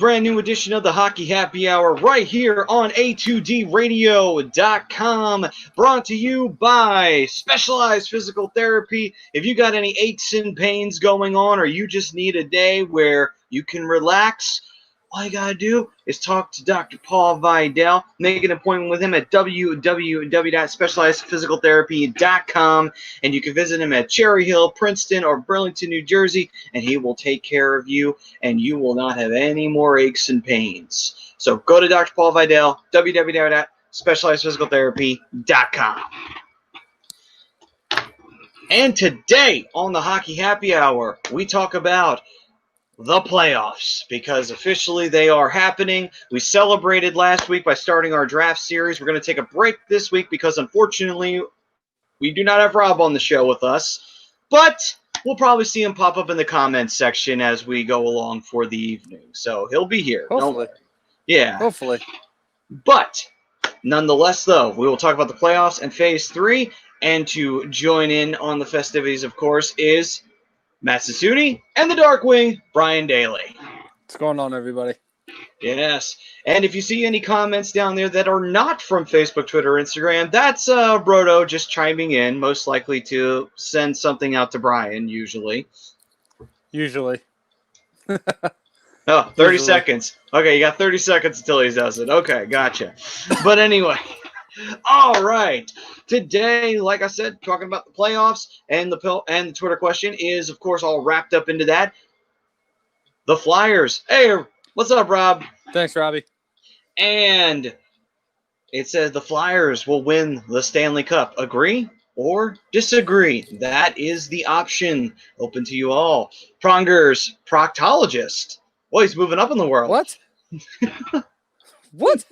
brand new edition of the Hockey Happy Hour right here on A2DRadio.com, brought to you by Specialized Physical Therapy. If you got any aches and pains going on, or you just need a day where you can relax, all you gotta do is talk to Dr. Paul Vidal. Make an appointment with him at www.specializedphysicaltherapy.com, and you can visit him at Cherry Hill, Princeton, or Burlington, New Jersey, and he will take care of you, and you will not have any more aches and pains. So go to Dr. Paul Vidal, www.specializedphysicaltherapy.com. And today on the Hockey Happy Hour, we talk about the playoffs, because officially they are happening. We celebrated last week by starting our draft series. We're going to take a break this week because, unfortunately, we do not have Rob on the show with us. But we'll probably see him pop up in the comments section as we go along for the evening. So he'll be here. Hopefully. Yeah. Hopefully. But nonetheless, though, we will talk about the playoffs and Phase 3. And to join in on the festivities, of course, is Matt Sassooni, and the Darkwing, Brian Daly. What's going on, everybody? Yes. And if you see any comments down there that are not from Facebook, Twitter, or Instagram, that's Brodo just chiming in, most likely to send something out to Brian, usually. Usually. Oh, 30 seconds. Okay, you got 30 seconds until he does it. Okay, gotcha. But anyway. All right. Today, like I said, talking about the playoffs, and the Twitter question is, of course, all wrapped up into that. The Flyers. Hey, what's up, Rob? Thanks, Robbie. And it says the Flyers will win the Stanley Cup. Agree or disagree? That is the option open to you all. Pronger's proctologist. Well, he's moving up in the world. What? What?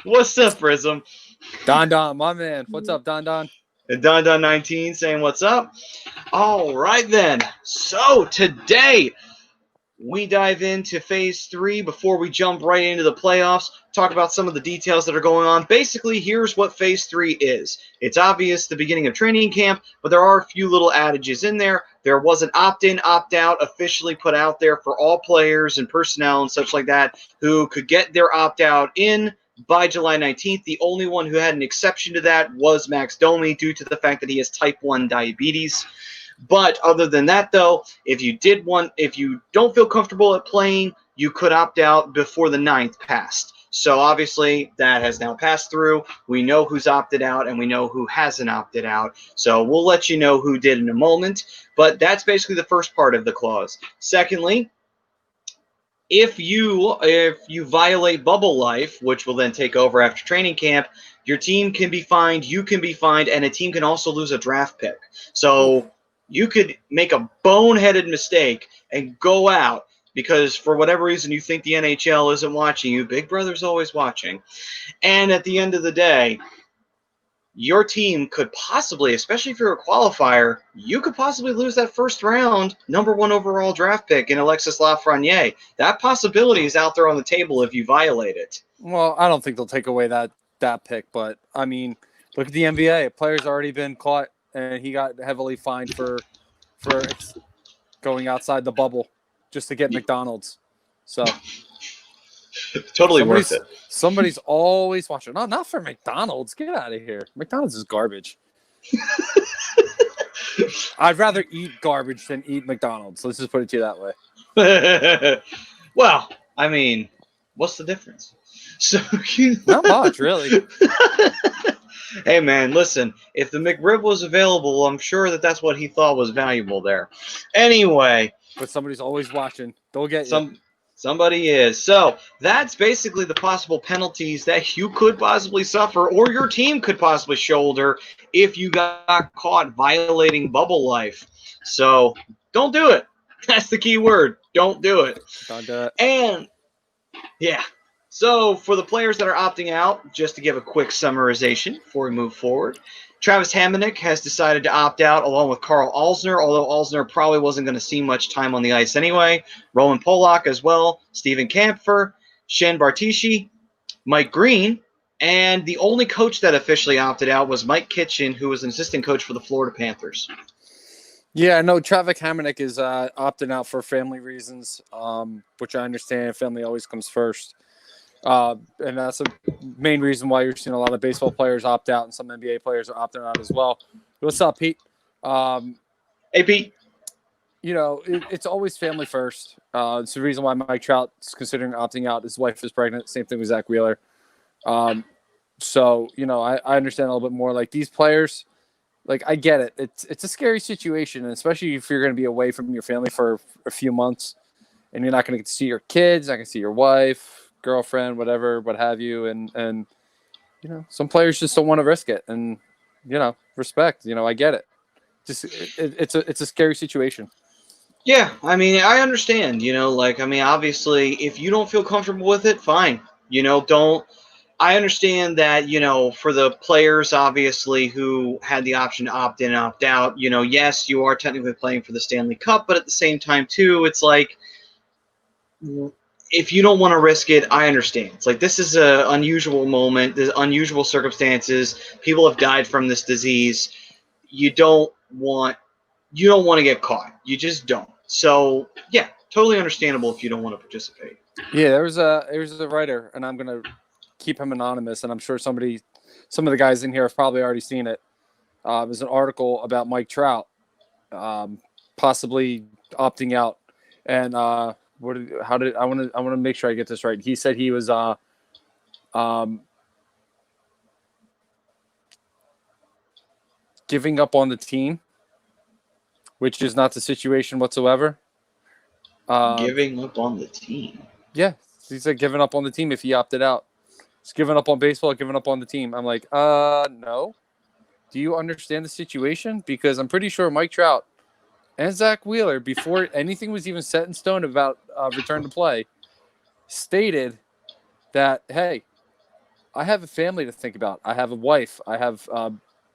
What's up, Prism? Don, my man. What's up, Don? And Don19 saying what's up. All right, then. So today we dive into Phase 3 before we jump right into the playoffs, talk about some of the details that are going on. Basically, here's what Phase 3 is. It's obvious the beginning of training camp, but there are a few little adages in there. There was an opt-in, opt-out officially put out there for all players and personnel and such like that who could get their opt-out in by July 19th. The only one who had an exception to that was Max Domi due to the fact that he has type 1 diabetes. But other than that, though, if you don't feel comfortable at playing, you could opt out before the 9th passed. So obviously that has now passed through. We know who's opted out and we know who hasn't opted out. So we'll let you know who did in a moment. But that's basically the first part of the clause. Secondly, if you violate bubble life, which will then take over after training camp, your team can be fined, you can be fined, and a team can also lose a draft pick. So you could make a boneheaded mistake and go out because for whatever reason you think the NHL isn't watching you. Big Brother's always watching. And at the end of the day, your team could possibly, especially if you're a qualifier, you could possibly lose that first round number 1 overall draft pick in Alexis Lafreniere. That possibility is out there on the table if you violate it. Well, I don't think they'll take away that pick, but, I mean, look at the NBA. A player's already been caught, and he got heavily fined for going outside the bubble just to get McDonald's. So totally worth it. Somebody's always watching. No, not for McDonald's. Get out of here. McDonald's is garbage. I'd rather eat garbage than eat McDonald's. Let's just put it to you that way. Well, I mean, what's the difference? So not much, really. Hey, man, listen, if the McRib was available, I'm sure that's what he thought was valuable there. Anyway. But somebody's always watching. They'll get you. Somebody is. So that's basically the possible penalties that you could possibly suffer or your team could possibly shoulder if you got caught violating bubble life. So don't do it. That's the key word. Don't do it. Don't do it. And, yeah. So for the players that are opting out, just to give a quick summarization before we move forward, Travis Hamonic has decided to opt out along with Carl Alsner, although Alsner probably wasn't going to see much time on the ice anyway. Roman Polak as well, Steven Kampfer, Shen Bartishi, Mike Green, and the only coach that officially opted out was Mike Kitchen, who was an assistant coach for the Florida Panthers. Yeah, no, Travis Hamonic is opting out for family reasons, which I understand. Family always comes first. And that's the main reason why you're seeing a lot of baseball players opt out and some NBA players are opting out as well. What's up, Pete? Hey, Pete. It's always family first. It's the reason why Mike Trout's considering opting out. His wife is pregnant. Same thing with Zach Wheeler. So, I understand a little bit more. Like these players, like I get it. It's a scary situation, and especially if you're going to be away from your family for a few months, and you're not going to get to see your kids, not going to see your wife, girlfriend, whatever, what have you, and some players just don't want to risk it, and respect. I get it. Just it's a scary situation. Yeah, I mean, I understand. Obviously, if you don't feel comfortable with it, fine. Don't. I understand that, for the players, obviously, who had the option to opt in and opt out, yes, you are technically playing for the Stanley Cup, but at the same time, too, it's like, if you don't want to risk it, I understand. It's like, this is an unusual moment, there's unusual circumstances. People have died from this disease. You don't want to get caught. You just don't. So, yeah, totally understandable if you don't want to participate. Yeah, there was a writer, and I'm gonna keep him anonymous, and I'm sure some of the guys in here have probably already seen it. There's an article about Mike Trout possibly opting out, and I want to make sure I get this right. He said he was giving up on the team, which is not the situation whatsoever. Giving up on the team. Yeah, he said giving up on the team if he opted out. He's giving up on baseball, giving up on the team. I'm like, no. Do you understand the situation? Because I'm pretty sure Mike Trout and Zach Wheeler, before anything was even set in stone about return to play, stated that, hey, I have a family to think about. I have a wife. I have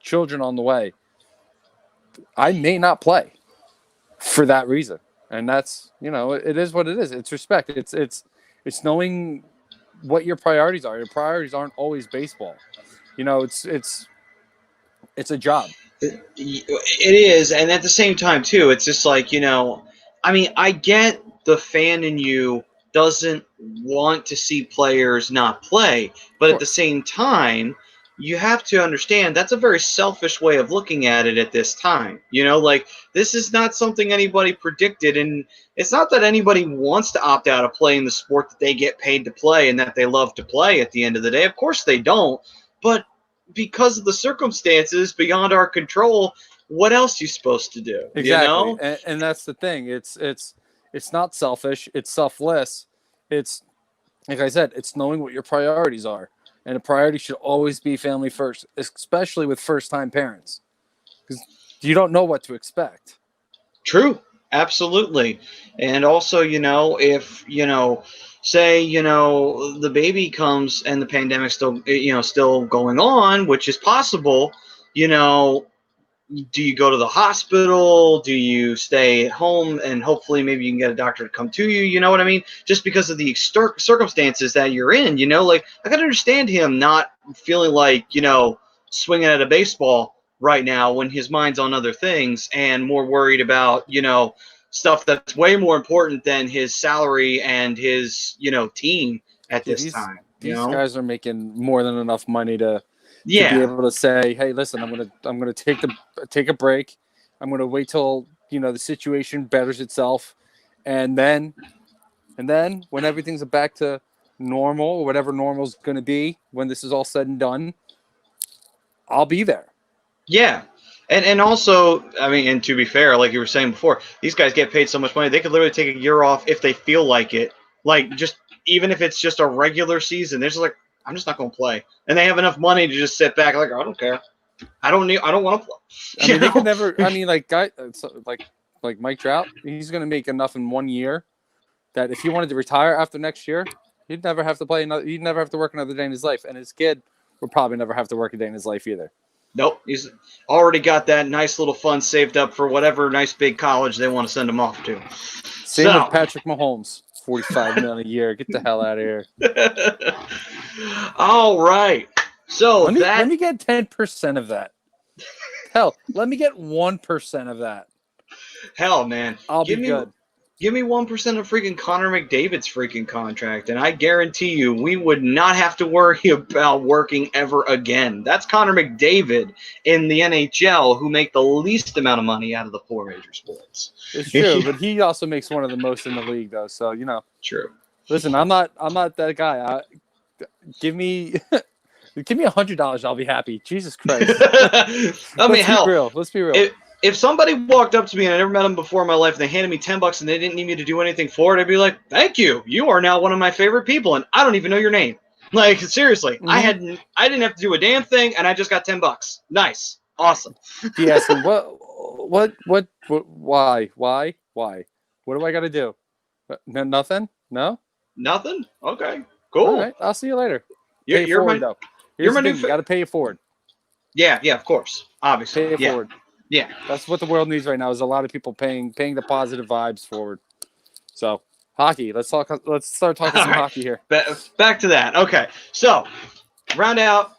children on the way. I may not play for that reason. And that's, it is what it is. It's respect. It's knowing what your priorities are. Your priorities aren't always baseball. It's a job. It is, and at the same time too, it's just like, I get the fan in you doesn't want to see players not play, but at the same time, you have to understand that's a very selfish way of looking at it at this time. Like, this is not something anybody predicted, and it's not that anybody wants to opt out of playing the sport that they get paid to play and that they love to play at the end of the day. Of course they don't, but because of the circumstances beyond our control, what else are you supposed to do? Exactly. And that's the thing. It's not selfish. It's selfless. It's, like I said, it's knowing what your priorities are. And a priority should always be family first, especially with first-time parents, because you don't know what to expect. True. Absolutely. And also, if, say, the baby comes and the pandemic's still going on, which is possible, do you go to the hospital? Do you stay at home and hopefully maybe you can get a doctor to come to you? You know what I mean? Just because of the circumstances that you're in, like, I can understand him not feeling like, swinging at a baseball right now when his mind's on other things and more worried about, stuff that's way more important than his salary and his, team at this time. These guys are making more than enough money to be Yeah. able to say, hey, listen, I'm gonna take a break. I'm gonna wait till the situation betters itself, and then when everything's back to normal, or whatever normal is going to be when this is all said and done, I'll be there. Yeah. And also, I mean, and to be fair, like you were saying before, these guys get paid so much money, they could literally take a year off if they feel like it. Like, just even if it's just a regular season, they're just like, I'm just not going to play. And they have enough money to just sit back like, I don't care. I don't want to play. I mean, they could never. I mean, like like Mike Trout, he's going to make enough in 1 year that if he wanted to retire after next year, he'd never have to play another. He'd never have to work another day in his life, and his kid would probably never have to work a day in his life either. Nope, he's already got that nice little fund saved up for whatever nice big college they want to send him off to. Same with Patrick Mahomes, $45 million a year. Get the hell out of here. All right. So let me get 10% of that. Hell, let me get 1% of that. Hell, man. I'll be good. Give me 1% of freaking Connor McDavid's freaking contract, and I guarantee you we would not have to worry about working ever again. That's Connor McDavid in the NHL who make the least amount of money out of the four major sports. It's true, but he also makes one of the most in the league, though. So True. Listen, I'm not that guy. Give me $100, I'll be happy. Jesus Christ. Let's be real. If somebody walked up to me and I never met them before in my life and they handed me $10 and they didn't need me to do anything for it, I'd be like, thank you. You are now one of my favorite people, and I don't even know your name. Like, seriously, I didn't have to do a damn thing, and I just got $10. Nice. Awesome. He asked me, what, why? What do I got to do? Nothing? No? Nothing? Okay. Cool. All right. I'll see you later. You're forward, though. Here's the thing, you got to pay it forward. Yeah, of course. Obviously. Pay it forward. Yeah. That's what the world needs right now is a lot of people paying the positive vibes forward. So, hockey. Let's start talking some hockey here. Back to that. Okay. So, round out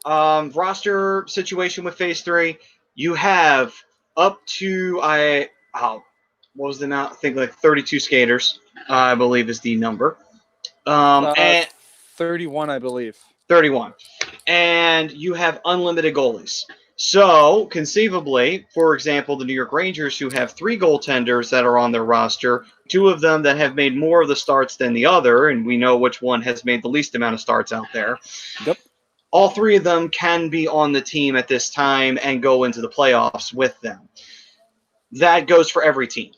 roster situation with Phase 3. You have up to what was the amount? I think like 32 skaters, I believe is the number. And 31, I believe. 31. And you have unlimited goalies. So, conceivably, for example, the New York Rangers, who have 3 goaltenders that are on their roster, 2 of them that have made more of the starts than the other, and we know which one has made the least amount of starts out there. Yep. All 3 of them can be on the team at this time and go into the playoffs with them. That goes for every team.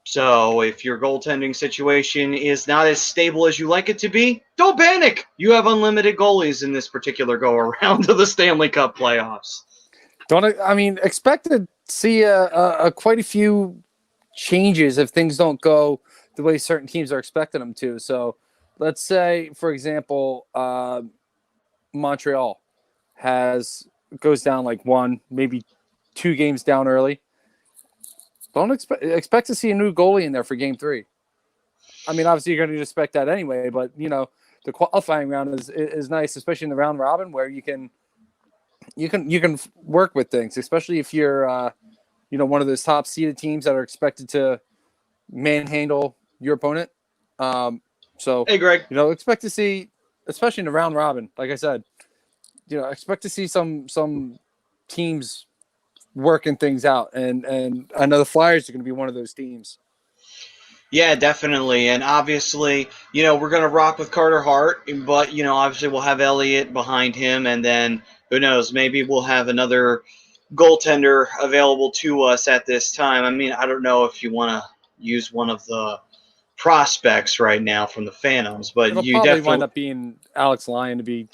So if your goaltending situation is not as stable as you like it to be, don't panic. You have unlimited goalies in this particular go-around of the Stanley Cup playoffs. Expect to see quite a few changes if things don't go the way certain teams are expecting them to. So let's say, for example, Montreal goes down like 1, maybe 2 games down early. Don't expect to see a new goalie in there for Game 3. I mean, obviously you're going to expect that anyway, but the qualifying round is nice, especially in the round robin where you can work with things, especially if you're one of those top seeded teams that are expected to manhandle your opponent. So hey, Greg, expect to see, especially in the round robin, like I said, expect to see some teams working things out, and I know the Flyers are going to be one of those teams. Yeah, definitely. And obviously, we're going to rock with Carter Hart, but, obviously we'll have Elliott behind him. And then, who knows, maybe we'll have another goaltender available to us at this time. I mean, I don't know if you want to use one of the prospects right now from the Phantoms, but it'll you probably definitely wind up being Alex Lyon, to be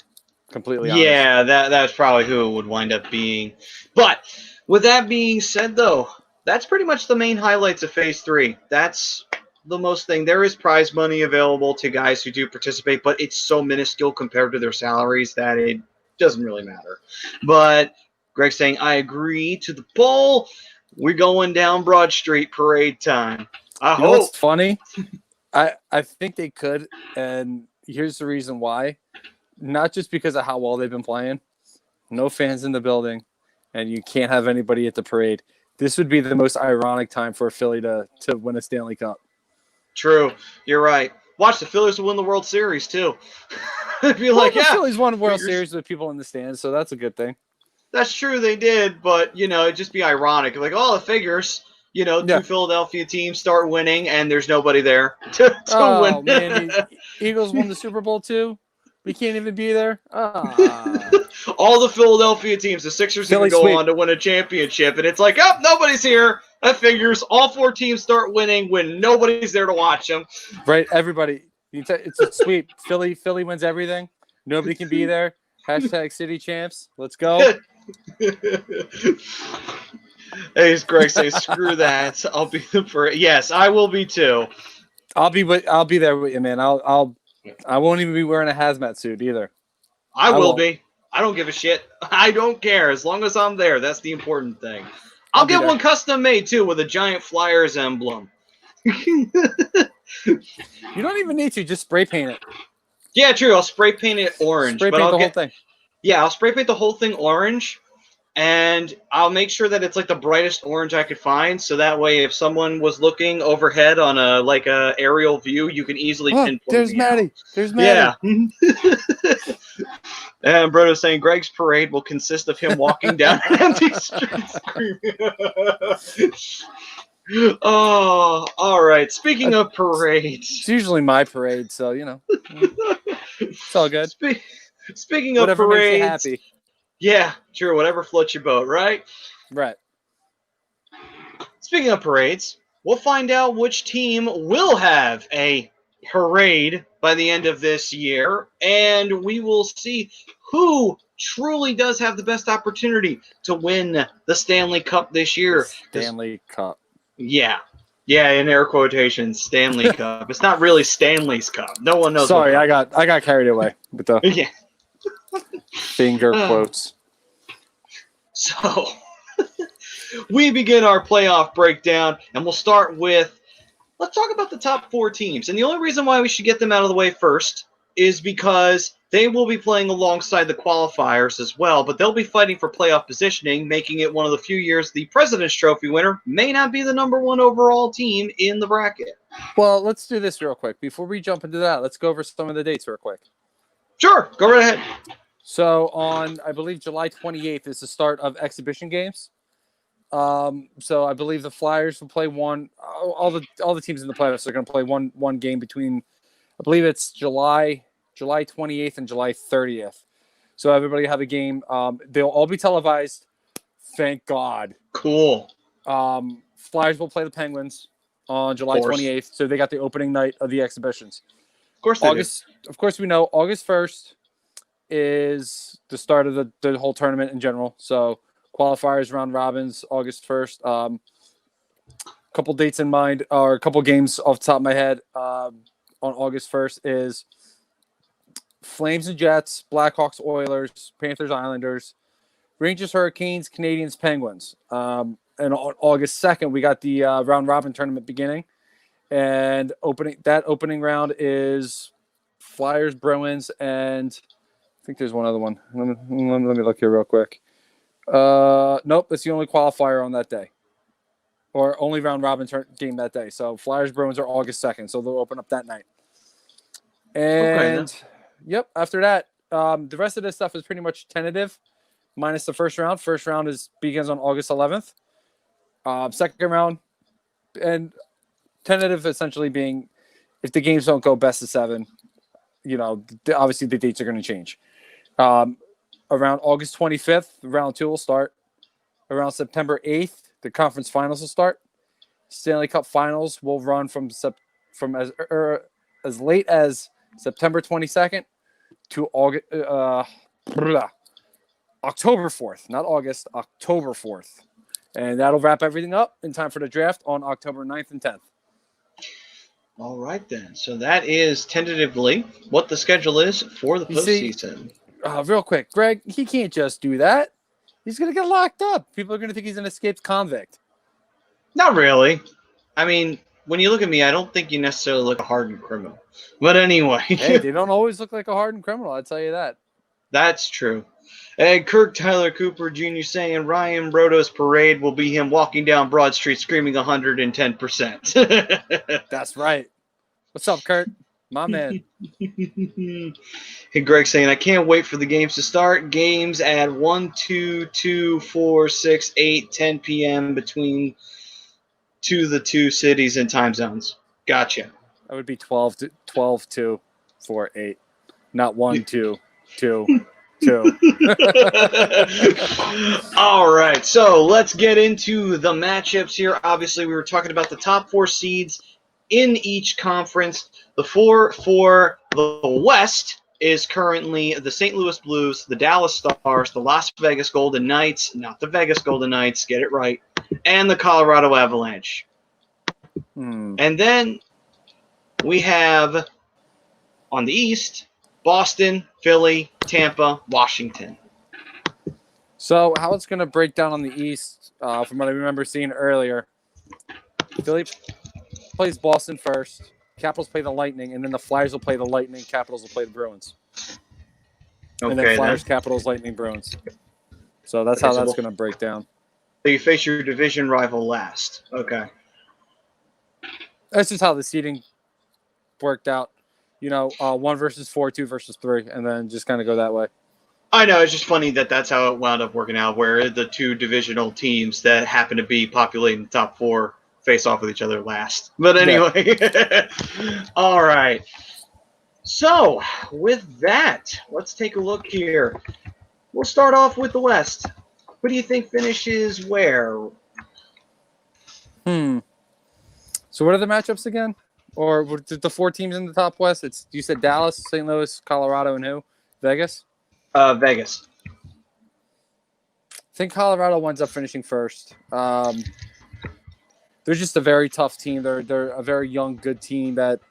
completely honest. Yeah, that's probably who it would wind up being. But with that being said, though, that's pretty much the main highlights of Phase 3. That's the most thing. There is prize money available to guys who do participate, but it's so minuscule compared to their salaries that it doesn't really matter. But Greg's saying, I agree to the poll. We're going down Broad Street parade time. I hope. What's funny? I think they could, and here's the reason why. Not just because of how well they've been playing. No fans in the building, and you can't have anybody at the parade. This would be the most ironic time for Philly to win a Stanley Cup. True. You're right. Watch, the Phillies will win the World Series, too. The Phillies won World Series with people in the stands, so that's a good thing. That's true, they did, but, it'd just be ironic. Like, it figures, 2 Philadelphia teams start winning, and there's nobody there to win. Man, the Eagles won the Super Bowl, too? We can't even be there? All the Philadelphia teams, the Sixers even go on to win a championship, and it's like, nobody's here. That figures. All 4 teams start winning when nobody's there to watch them. Right, everybody. It's a sweep. Philly wins everything. Nobody can be there. Hashtag City Champs. Let's go. Hey, Greg say, screw that. I'll be the first. Yes, I will be too. I'll be there with you, man. I won't even be wearing a hazmat suit either. I will be. I don't give a shit. I don't care. As long as I'm there, that's the important thing. I'll get one custom made, too, with a giant Flyers emblem. You don't even need to. Just spray paint it. Yeah, true. I'll spray paint it orange. Spray paint the whole thing. Yeah, I'll spray paint the whole thing orange. And I'll make sure that it's like the brightest orange I could find, so that way if someone was looking overhead on a aerial view, you can easily Oh, pinpoint there's me Maddie. out. There's Maddie. Yeah. And Brodo's saying Greg's parade will consist of him walking down empty streets screaming. Oh, all right. Speaking of parades. It's usually my parade, so, it's all good. Speaking of Whatever makes you parades. happy. Yeah, sure. Whatever floats your boat, right? Right. Speaking of parades, we'll find out which team will have a parade by the end of this year, and we will see who truly does have the best opportunity to win the Stanley Cup this year. Stanley Cup. Yeah. Yeah, in air quotations, Stanley Cup. It's not really Stanley's Cup. No one knows. Sorry, I got carried away with the Yeah. finger quotes. So, we begin our playoff breakdown, and we'll start with, let's talk about the top 4 teams. And the only reason why we should get them out of the way first is because they will be playing alongside the qualifiers as well, but they'll be fighting for playoff positioning, making it one of the few years the President's Trophy winner may not be the number 1 overall team in the bracket. Well, let's do this real quick. Before we jump into that, let's go over some of the dates real quick. Sure, go right ahead. So on, I believe, July 28th is the start of exhibition games. So I believe the Flyers will play one. All the teams in the playoffs are going to play one game between, I believe it's July 28th and July 30th. So everybody have a game. They'll all be televised. Thank God. Cool. Flyers will play the Penguins on July 28th. So they got the opening night of the exhibitions. Of course they August, do. Of course we know August 1st is the start of the whole tournament in general. So qualifiers, round robins, August 1st. Couple dates in mind, or a couple games off the top of my head. On August 1st is Flames and Jets, Blackhawks, Oilers, Panthers, Islanders, Rangers, Hurricanes, Canadians, Penguins. And on August 2nd, we got the round robin tournament beginning. And opening round is Flyers, Bruins, and I think there's one other one. Let me look here real quick. Nope, that's the only qualifier on that day, or only round robin game that day. So Flyers, Bruins are August 2nd, so they'll open up that night. And yep, after that, the rest of this stuff is pretty much tentative, minus the first round. First round begins on August 11th. Second round, and tentative essentially being if the games don't go best of 7, obviously the dates are going to change. Around August 25th, round 2 will start. Around September 8th, the conference finals will start. Stanley Cup finals will run from as late as September 22nd to October 4th, not August, October 4th. And that'll wrap everything up in time for the draft on October 9th and 10th. All right, then. So that is tentatively what the schedule is for the postseason. Real quick, Greg, he can't just do that. He's going to get locked up. People are going to think he's an escaped convict. Not really. I mean, when you look at me, I don't think you necessarily look a hardened criminal. But anyway. Hey, they don't always look like a hardened criminal, I'll tell you that. That's true. And Kirk Tyler Cooper Jr. saying Ryan Brodo's parade will be him walking down Broad Street screaming 110%. That's right. What's up, Kurt? My man. Hey, Greg saying, I can't wait for the games to start. Games at 1, 2, 2, 4, 6, 8, 10 p.m. between the two cities and time zones. Gotcha. That would be 12, 2, 4, 8. Not 1, 2, 2. 2. All right, so let's get into the matchups here. Obviously, we were talking about the top 4 seeds in each conference. The 4 for the West is currently the St. Louis Blues, the Dallas Stars, the Las Vegas Golden Knights, not the Vegas Golden Knights, get it right, and the Colorado Avalanche. And then we have on the East, Boston, Philly, Tampa, Washington. So how it's going to break down on the East, from what I remember seeing earlier, Philly plays Boston first, Capitals play the Lightning, and then the Flyers will play the Lightning, Capitals will play the Bruins. Okay, and then Flyers, Capitals, Lightning, Bruins. So that's Okay, how so that's going to break down. So you face your division rival last. Okay. That's just how the seeding worked out. 1 versus 4, 2 versus 3, and then just kind of go that way. I know, it's just funny that that's how it wound up working out, where the two divisional teams that happen to be populating the top 4 face off with each other last. But anyway, all right. So, with that, let's take a look here. We'll start off with the West. Who do you think finishes where? So what are the matchups again? Or the 4 teams in the top West? You said Dallas, St. Louis, Colorado, and who? Vegas? Vegas. I think Colorado winds up finishing first. They're just a very tough team. They're a very young, good team that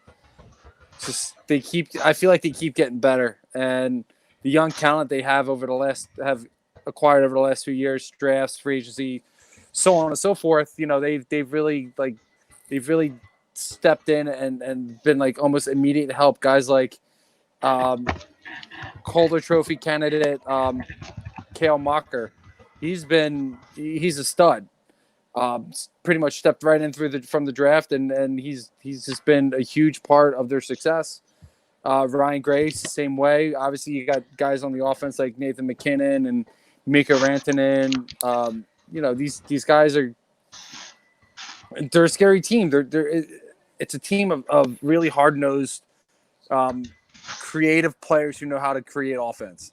I feel like they keep getting better. And the young talent they have acquired over the last few years, drafts, free agency, so on and so forth. They've really stepped in and been like almost immediate help. Guys like Calder Trophy candidate Kale Mocker. He's a stud. Pretty much stepped right in from the draft, and he's just been a huge part of their success. Ryan Grace, same way. Obviously, you got guys on the offense like Nathan McKinnon and Mika Rantanen. These guys they're a scary team. It's a team of really hard-nosed, creative players who know how to create offense.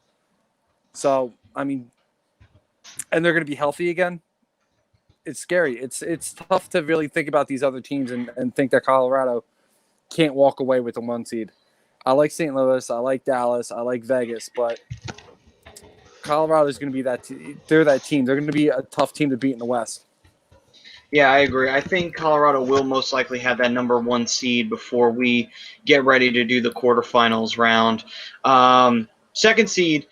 So, and they're going to be healthy again. It's scary. It's tough to really think about these other teams and think that Colorado can't walk away with the 1 seed. I like St. Louis. I like Dallas. I like Vegas. But Colorado is going to be they're that team. They're going to be a tough team to beat in the West. Yeah, I agree. I think Colorado will most likely have that number 1 seed before we get ready to do the quarterfinals round. 2nd seed,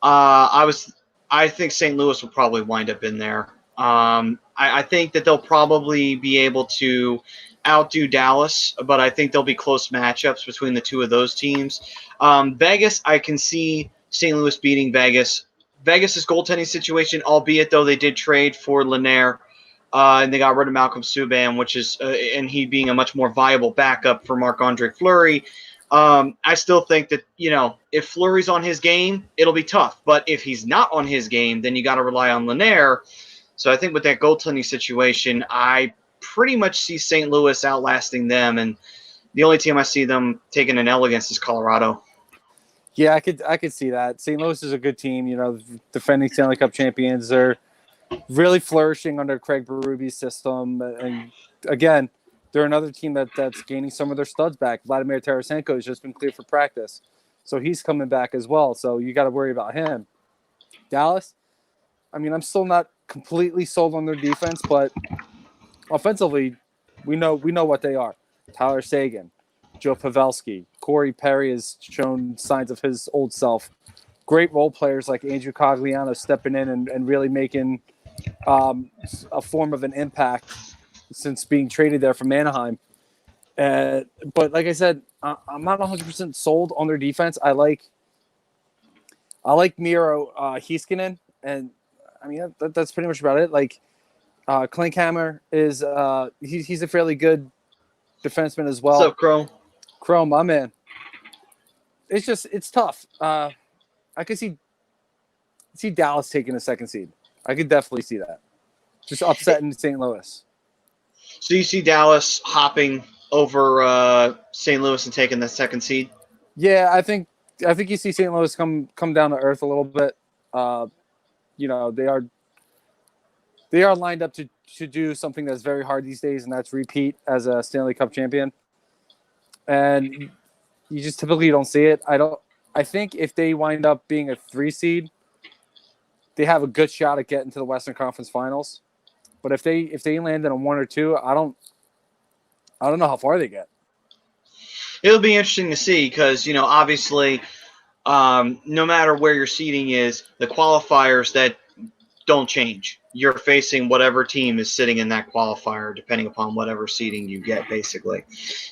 I think St. Louis will probably wind up in there. I think that they'll probably be able to outdo Dallas, but I think there'll be close matchups between the 2 of those teams. Vegas, I can see St. Louis beating Vegas. Vegas' goaltending situation, albeit though they did trade for Lanier, and they got rid of Malcolm Subban, which is and he being a much more viable backup for Marc-Andre Fleury. I still think that, if Fleury's on his game, it'll be tough. But if he's not on his game, then you got to rely on Lanier. So I think with that goaltending situation, I pretty much see St. Louis outlasting them, and the only team I see them taking an L against is Colorado. Yeah, I could see that. St. Louis is a good team. Defending Stanley Cup champions. They're really flourishing under Craig Berube's system, and again, they're another team that's gaining some of their studs back. Vladimir Tarasenko has just been cleared for practice, so he's coming back as well. So you got to worry about him. Dallas, I'm still not completely sold on their defense, but offensively, we know what they are. Tyler Seguin, Joe Pavelski, Corey Perry has shown signs of his old self. Great role players like Andrew Cogliano stepping in and really making a form of an impact since being traded there from Anaheim. But like I said, I'm not 100% sold on their defense. I like Miro Heiskanen, and that's pretty much about it. Like Klinkhammer is he's a fairly good defenseman as well. What's up, Chrome, my man. It's tough. I could see Dallas taking a 2nd seed. I could definitely see that. Just upsetting St. Louis. So you see Dallas hopping over St. Louis and taking the 2nd seed? Yeah, I think you see St. Louis come down to earth a little bit. They are lined up to do something that's very hard these days, and that's repeat as a Stanley Cup champion. And you just typically don't see it. I think if they wind up being a 3 seed, they have a good shot at getting to the Western Conference Finals. But if they land in a 1 or 2, I don't know how far they get. It'll be interesting to see because, obviously, no matter where your seeding is, the qualifiers that don't change. You're facing whatever team is sitting in that qualifier, depending upon whatever seeding you get, basically.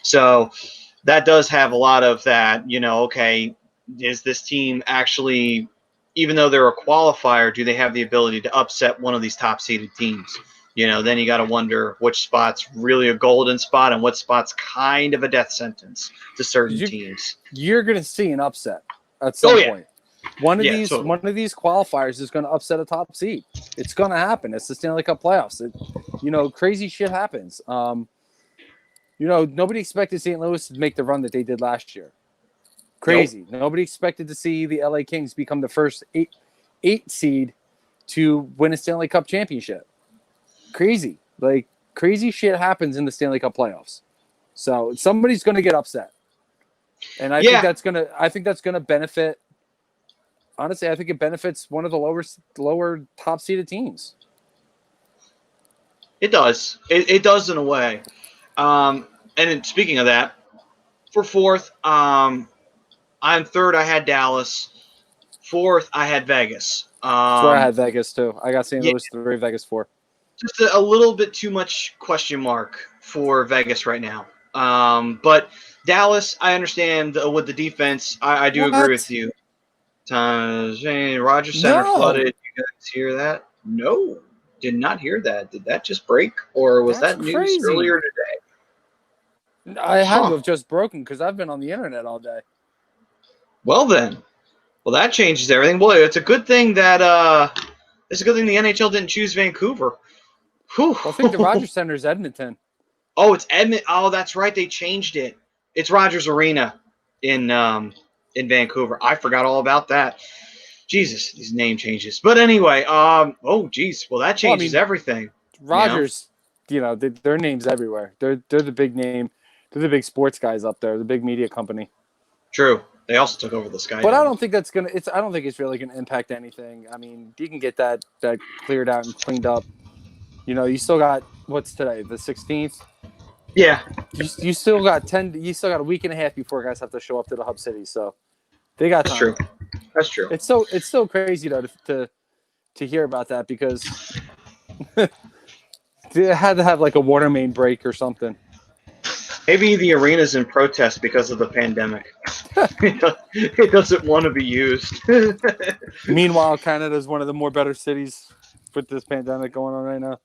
So that does have a lot of that, okay, is this team actually, even though they're a qualifier, do they have the ability to upset one of these top-seeded teams? Then you got to wonder which spot's really a golden spot and what spot's kind of a death sentence to certain teams. You're going to see an upset at some point. One of these qualifiers is going to upset a top seed. It's going to happen. It's the Stanley Cup Playoffs. Crazy shit happens. Nobody expected St. Louis to make the run that they did last year. Crazy. Nope. Nobody expected to see the LA Kings become the first eight seed to win a Stanley Cup championship. Crazy. Crazy shit happens in the Stanley Cup playoffs. So somebody's going to get upset. And I think that's going to benefit. Honestly, I think it benefits one of the lower top seeded teams. It does. It does in a way. And speaking of that, for fourth, I'm third. I had Dallas. Fourth, I had Vegas. That's where I had Vegas too. I got St. Louis 3, Vegas 4. Just a little bit too much question mark for Vegas right now. But Dallas, I understand with the defense. I do agree with you. Rogers Center flooded. You guys hear that? No, did not hear that. Did that just break, or was that news earlier today? I had to have just broken because I've been on the internet all day. Well then, that changes everything. Boy, it's a good thing that the NHL didn't choose Vancouver. Whew. I think the Rogers Center is Edmonton. Oh, it's Edmonton. Oh, that's right. They changed it. It's Rogers Arena in Vancouver. I forgot all about that. Jesus, these name changes. But anyway, geez. Well, that changes everything. Rogers, their name's everywhere. They're the big name. They're the big sports guys up there. The big media company. True. They also took over the Sky. But I don't think that's gonna. I don't think it's really gonna impact anything. I mean, you can get that cleared out and cleaned up. You still got what's today, the 16th. Yeah. You still got You still got a week and a half before guys have to show up to the hub city. So they got time. That's true. It's so crazy though to hear about that because they had to have like a water main break or something. Maybe the arena's in protest because of the pandemic. It doesn't want to be used. Meanwhile, Canada's one of the better cities with this pandemic going on right now.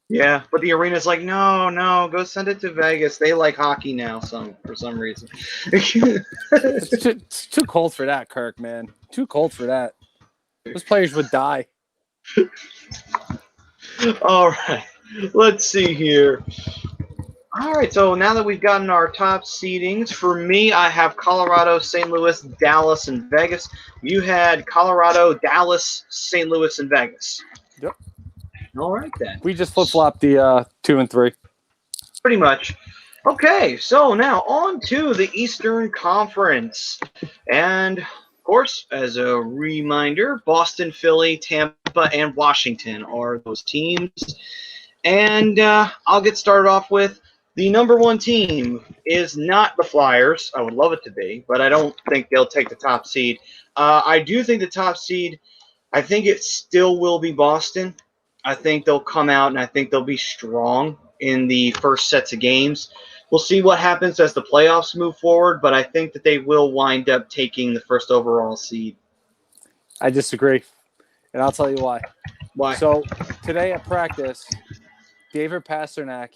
Yeah, but the arena's like, no, go send it to Vegas. They like hockey now, for some reason. It's too cold for that, Kirk, man. Too cold for that. Those players would die. All right, let's see here. All right, so now that we've gotten our top seedings, for me, I have Colorado, St. Louis, Dallas, and Vegas. You had Colorado, Dallas, St. Louis, and Vegas. Yep. All right, then. We just flip-flopped the 2 and 3. Pretty much. Okay, so now on to the Eastern Conference. And, of course, as a reminder, Boston, Philly, Tampa, and Washington are those teams. And I'll get started off with the number one team is not the Flyers. I would love it to be, but I don't think they'll take the top seed. I do think the top seed, I think it still will be Boston. I think they'll come out, and I think they'll be strong in the first sets of games. We'll see what happens as the playoffs move forward, but I think that they will wind up taking the first overall seed. I disagree, and I'll tell you why. Why? So today at practice, David Pasternak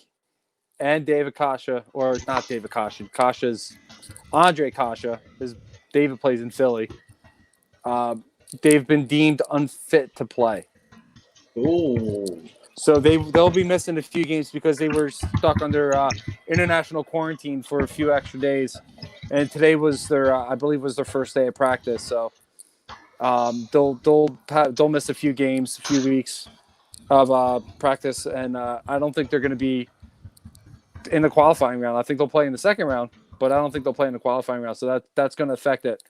and David Kasha, or not David Kasha, Kasha's Andre Kasha, because David plays in Philly. They've been deemed unfit to play. Ooh. So they'll be missing a few games because they were stuck under international quarantine for a few extra days, and today was their, I believe, was their first day of practice. So they'll miss a few games, a few weeks of practice, and I don't think they're going to be in the qualifying round. I think they'll play in the second round, but I don't think they'll play in the qualifying round. So that's going to affect it.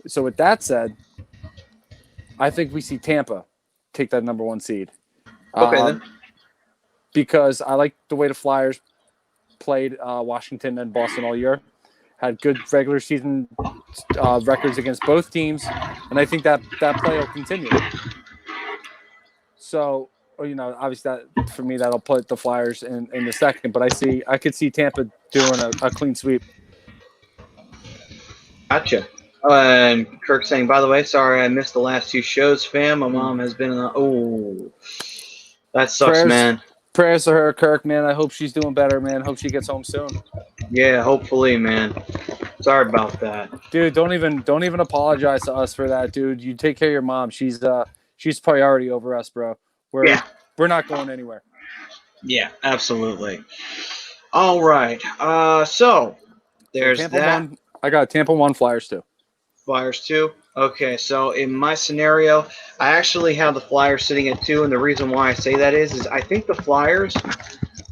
So with that said, I think we see Tampa take that number one seed. Okay, then. Because I like the way the Flyers played Washington and Boston all year. Had good regular season records against both teams, and I think that play will continue. So, obviously that for me that'll put the Flyers in the second, but I could see Tampa doing a clean sweep. Gotcha. And Kirk saying, by the way, sorry I missed the last 2 shows, fam. My mom has been in the. Oh, that sucks, Prayers, man. prayers to her, Kirk, man. I hope she's doing better, man. Hope she gets home soon. Yeah, hopefully, man. Sorry about that. Dude, don't even apologize to us for that, dude. You take care of your mom. She's priority over us, bro. Yeah. We're not going anywhere. Yeah, absolutely. All right. So there's Tampa that. won. I got Tampa 1 Flyers 2. Flyers 2. Okay, so in my scenario, I actually have the Flyers sitting at 2, and the reason why I say that is I think the Flyers,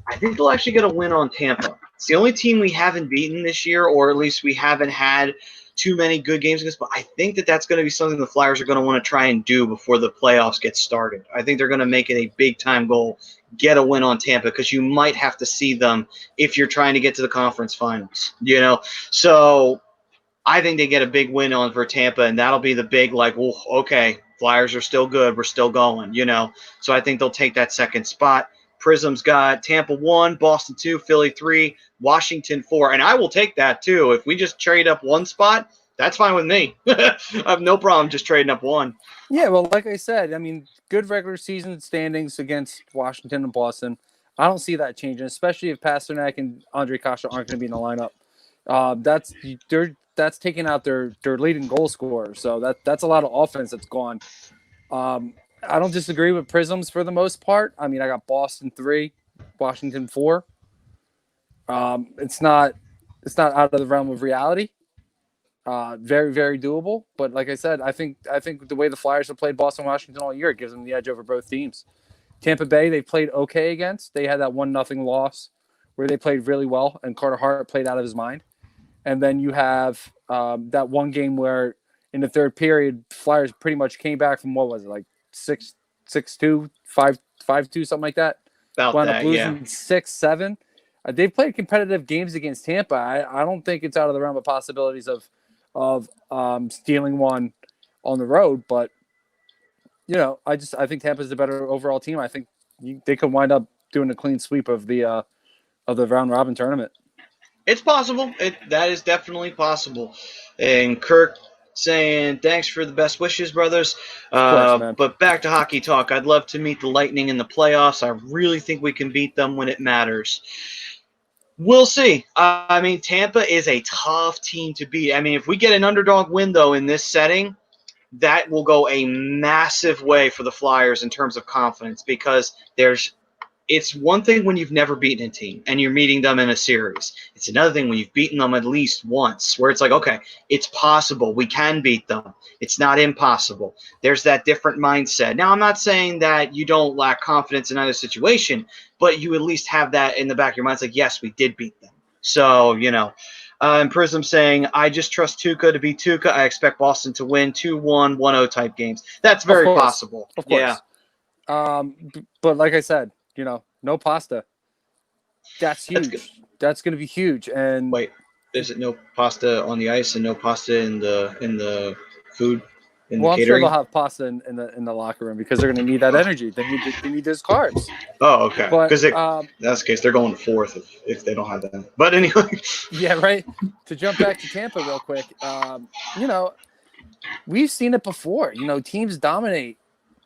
I think they'll actually get a win on Tampa. It's the only team we haven't beaten this year, or at least we haven't had too many good games against, but I think that that's going to be something the Flyers are going to want to try and do before the playoffs get started. I think they're going to make it a big-time goal, get a win on Tampa, because you might have to see them if you're trying to get to the conference finals, you know? So I think they get a big win on for Tampa, and that'll be the big, like, well, okay, Flyers are still good. We're still going, you know? So I think they'll take that second spot. Prism's got Tampa 1, Boston 2, Philly 3, Washington 4. And I will take that, too. If we just trade up one spot, that's fine with me. I have no problem just trading up one. Yeah, well, like I said, I mean, good regular season standings against Washington and Boston. I don't see that changing, especially if Pasternak and Andre Kasha aren't going to be in the lineup. That's taking out their leading goal scorer. So that's a lot of offense that's gone. I don't disagree with Prisms for the most part. I mean, I got Boston 3, Washington 4. It's not out of the realm of reality. Very, very doable. But like I said, I think the way the Flyers have played Boston, Washington all year, it gives them the edge over both teams. Tampa Bay, they played okay against. They had that 1-0 loss where they played really well, and Carter Hart played out of his mind. And then you have that one game where in the third period, Flyers pretty much came back from, what was it, like 6-2, 5-2, something like that. About Wound that, up losing 6-7. They've played competitive games against Tampa. I don't think it's out of the realm of possibilities of stealing one on the road, but you know, I think Tampa's the better overall team. I think they could wind up doing a clean sweep of the round robin tournament. It's possible. That is definitely possible. And Kirk saying, thanks for the best wishes, brothers. Of course, man. But back to hockey talk. I'd love to meet the Lightning in the playoffs. I really think we can beat them when it matters. We'll see. I mean, Tampa is a tough team to beat. I mean, if we get an underdog win, though, in this setting, that will go a massive way for the Flyers in terms of confidence, because it's one thing when you've never beaten a team and you're meeting them in a series. It's another thing when you've beaten them at least once, where it's like, okay, it's possible. We can beat them. It's not impossible. There's that different mindset. Now, I'm not saying that you don't lack confidence in either situation, but you at least have that in the back of your mind. It's like, yes, we did beat them. So, you know. And Prism saying, I just trust Tuukka to be Tuukka. I expect Boston to win 2-1, 1-0 type games. That's very possible. Of course. Yeah. But like I said, you know, no pasta. That's huge. That's going to be huge. And wait, is it no pasta on the ice and no pasta in the food in the catering? I'm sure they'll have pasta in the locker room because they're going to need that energy. They need those carbs. Oh, okay. Because that's the case, they're going fourth if they don't have that. But anyway. Yeah, right. To jump back to Tampa real quick, you know, we've seen it before. You know, teams dominate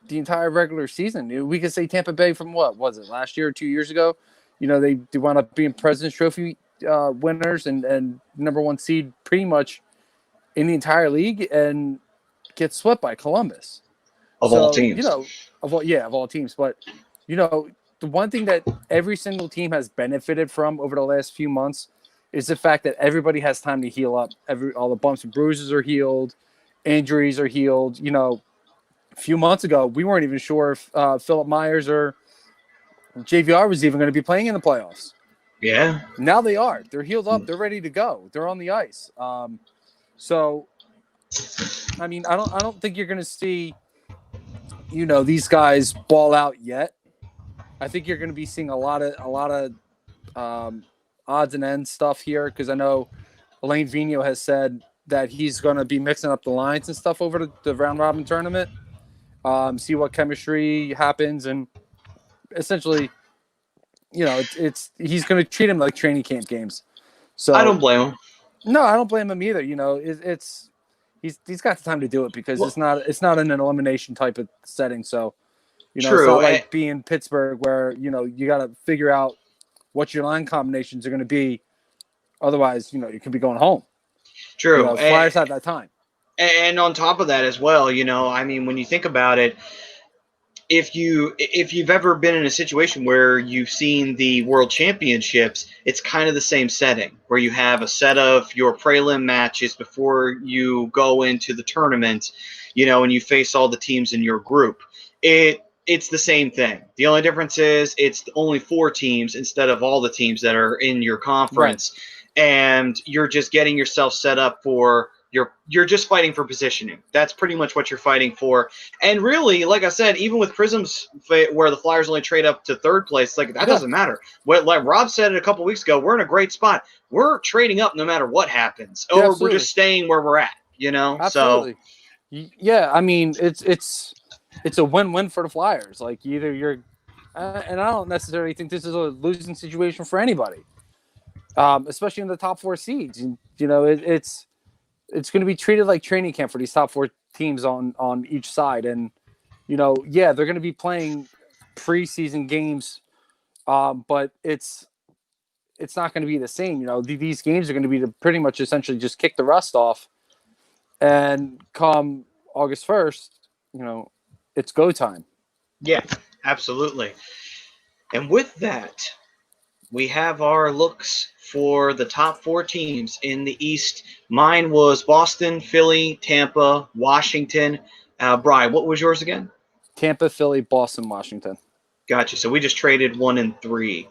the entire regular season. We could say Tampa Bay from what was it, last year or 2 years ago? You know, they wound up being President's Trophy winners and number 1 seed pretty much in the entire league and get swept by Columbus. Of all teams. You know, of all teams. But, you know, the one thing that every single team has benefited from over the last few months is the fact that everybody has time to heal up. All the bumps and bruises are healed. Injuries are healed. You know, a few months ago, we weren't even sure if Philip Myers or JVR was even going to be playing in the playoffs. Yeah. Now they are. They're healed up. They're ready to go. They're on the ice. So, I mean, I don't think you're going to see, you know, these guys ball out yet. I think you're going to be seeing a lot of odds and ends stuff here because I know Alain Vigneault has said that he's going to be mixing up the lines and stuff over the round robin tournament. See what chemistry happens, and essentially, you know, he's going to treat him like training camp games. So I don't blame him. No, I don't blame him either. You know, it's he's got the time to do it because Well, it's not in an elimination type of setting. So, it's true. not like being Pittsburgh where, you got to figure out what your line combinations are going to be. Otherwise, you could be going home. True. Flyers have that time. And on top of that as well, I mean, when you think about it, if you've ever been in a situation where you've seen the World Championships, it's kind of the same setting where you have a set of your prelim matches before you go into the tournament, and you face all the teams in your group. It's the same thing. The only difference is it's only 4 teams instead of all the teams that are in your conference, right. And you're just getting yourself set up for you're just fighting for positioning. That's pretty much what you're fighting for. And really, like I said, even with Prism's, where the Flyers only trade up to 3rd place, that doesn't matter. Like Rob said it a couple weeks ago, we're in a great spot. We're trading up no matter what happens, or we're just staying where we're at. Absolutely. So, yeah, I mean, it's a win-win for the Flyers. Like either you're, and I don't necessarily think this is a losing situation for anybody, especially in the top 4 seeds. It's going to be treated like training camp for these top 4 teams on each side. And, they're going to be playing preseason games, but it's not going to be the same. These games are going to be to pretty much essentially just kick the rust off. And come August 1st, it's go time. Yeah, absolutely. And with that, we have our looks for the top 4 teams in the East. Mine was Boston, Philly, Tampa, Washington. Brian, what was yours again? Tampa, Philly, Boston, Washington. Gotcha. So we just traded 1 and 3.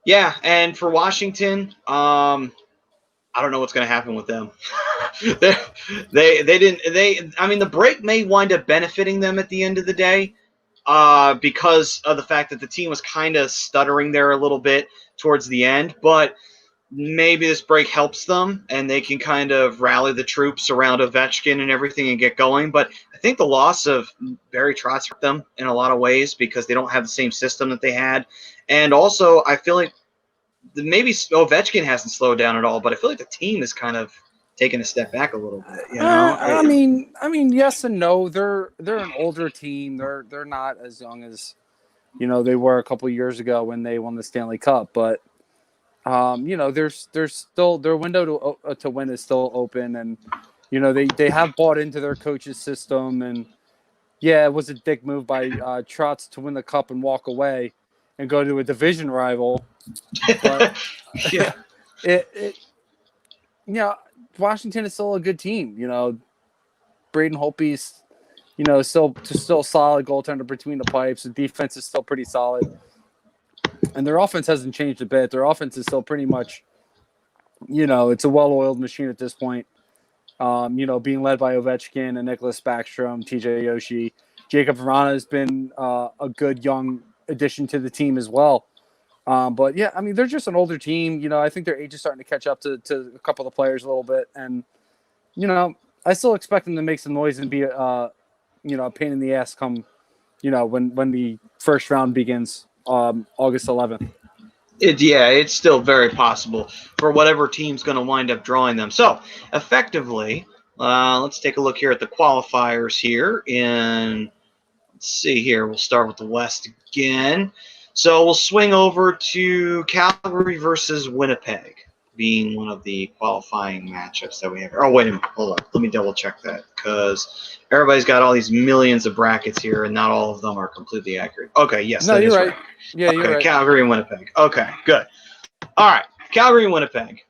Yeah, and for Washington, I don't know what's going to happen with them. I mean, the break may wind up benefiting them at the end of the day. Because of the fact that the team was kind of stuttering there a little bit towards the end. But maybe this break helps them, and they can kind of rally the troops around Ovechkin and everything and get going. But I think the loss of Barry Trotz hurt them in a lot of ways because they don't have the same system that they had. And also, I feel like maybe Ovechkin hasn't slowed down at all, but I feel like the team is kind of taking a step back a little bit. I mean, yes and no. They're an older team. They're not as young as they were a couple years ago when they won the Stanley Cup. But there's still their window to win is still open, and they have bought into their coach's system. And yeah, it was a dick move by Trotz to win the cup and walk away and go to a division rival. But yeah, Washington is still a good team. Braden Holtby's, still a solid goaltender between the pipes. The defense is still pretty solid. And their offense hasn't changed a bit. Their offense is still pretty much, it's a well-oiled machine at this point. Being led by Ovechkin and Nicholas Backstrom, TJ Oshie. Jacob Vrana has been a good young addition to the team as well. But yeah, I mean, they're just an older team. I think their age is starting to catch up to a couple of the players a little bit. And, I still expect them to make some noise and be, a pain in the ass come, when the first round begins, August 11th. It's still very possible for whatever team's going to wind up drawing them. So, effectively, let's take a look here at the qualifiers here. Let's see here. We'll start with the West again. So we'll swing over to Calgary versus Winnipeg being one of the qualifying matchups that we have. Oh, wait a minute. Hold on. Let me double check that because everybody's got all these millions of brackets here and not all of them are completely accurate. Okay, yes. No, you're right. Right. Yeah, you're right. Calgary and Winnipeg. Okay, good. All right. Calgary and Winnipeg.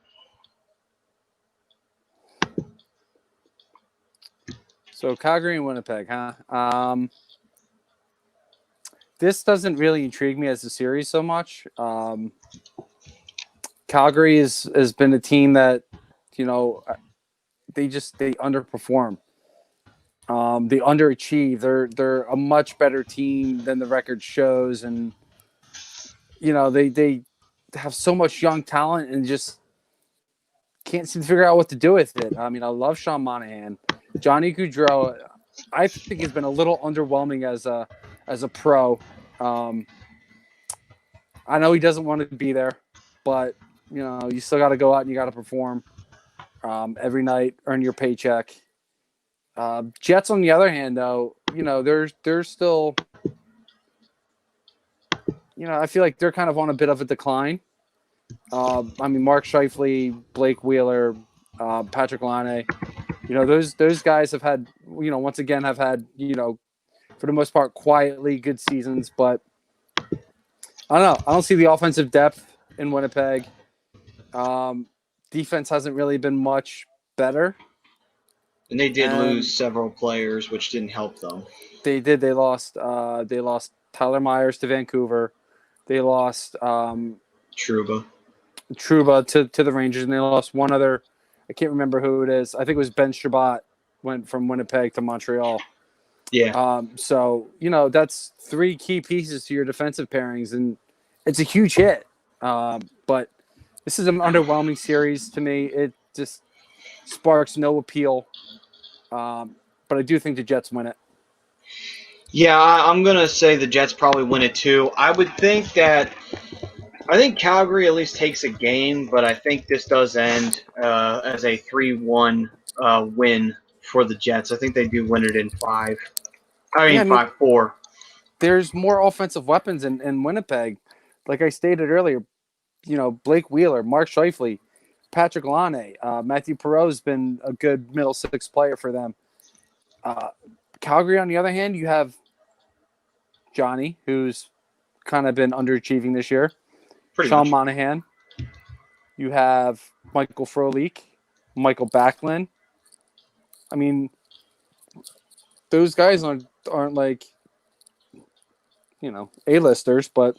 So Calgary and Winnipeg, huh? This doesn't really intrigue me as a series so much. Calgary has been a team that, they underperform. They underachieve. They're a much better team than the record shows, and they have so much young talent and just can't seem to figure out what to do with it. I mean, I love Sean Monahan, Johnny Gaudreau. I think has been a little underwhelming as a pro. I know he doesn't want to be there, but you still got to go out and you got to perform. every night, earn your paycheck. Jets, on the other hand, though, they're still, I feel like they're kind of on a bit of a decline. Mark Scheifele, Blake Wheeler, Patrick Laine, those guys have had, once again, have had, for the most part, quietly good seasons. But I don't know. I don't see the offensive depth in Winnipeg. Defense hasn't really been much better. And they did lose several players, which didn't help them. They did. They lost Tyler Myers to Vancouver. They lost Trouba to the Rangers, and they lost one other. I can't remember who it is. I think it was Ben Shabbat went from Winnipeg to Montreal. Yeah. So, that's three key pieces to your defensive pairings, and it's a huge hit. But this is an underwhelming series to me. It just sparks no appeal. But I do think the Jets win it. Yeah, I'm going to say the Jets probably win it too. I think Calgary at least takes a game, but I think this does end as a 3-1 win for the Jets. I think they do win it in 5. 5-4. There's more offensive weapons in Winnipeg. Like I stated earlier, Blake Wheeler, Mark Scheifele, Patrick Laine, Matthew Perreault's been a good middle six player for them. Calgary, on the other hand, you have Johnny, who's kind of been underachieving this year. Sean Monahan. You have Michael Frolik, Michael Backlund. I mean, those guys aren't like, A-listers, but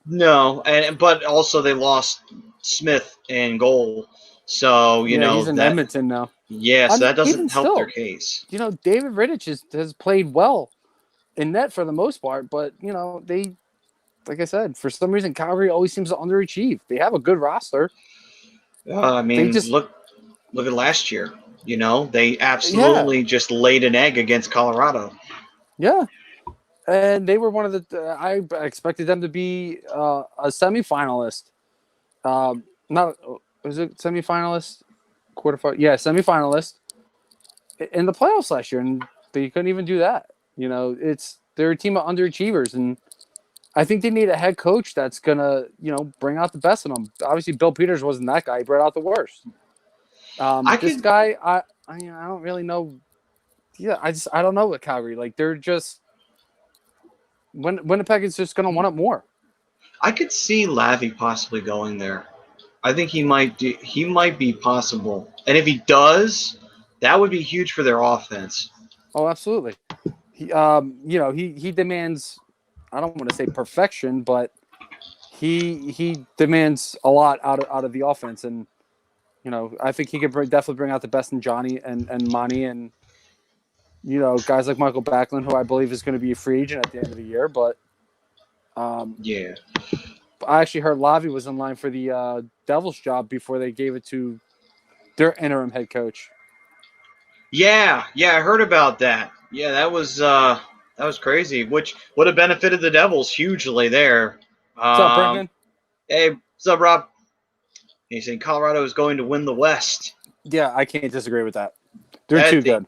no, but also they lost Smith in goal, so he's in Edmonton now. Yes, that doesn't help their case. David Rittich has played well in net for the most part, but they, like I said, for some reason Calgary always seems to underachieve. They have a good roster. Look at last year. They absolutely just laid an egg against Colorado. Yeah. And they were one of the. I expected them to be a semifinalist. Was it semifinalist? Quarterfinal? Yeah, semifinalist in the playoffs last year, and they couldn't even do that. They're a team of underachievers, and I think they need a head coach that's gonna, bring out the best in them. Obviously, Bill Peters wasn't that guy; he brought out the worst. Guy, I don't really know. Yeah, I don't know what Calgary. Like, they're just. Winnipeg is just going to want it more. I could see Lavi possibly going there. I think he might be possible. And if he does, that would be huge for their offense. Oh, absolutely. He demands, I don't want to say perfection, but he demands a lot out of the offense. And, I think he could definitely bring out the best in Johnny and Monty and, guys like Michael Backlund, who I believe is going to be a free agent at the end of the year. But yeah, I actually heard Lavi was in line for the Devils job before they gave it to their interim head coach. Yeah, I heard about that. Yeah, that was crazy, which would have benefited the Devils hugely there. What's up, Brinkman? Hey, what's up, Rob? He's saying Colorado is going to win the West. Yeah, I can't disagree with that. They're too good.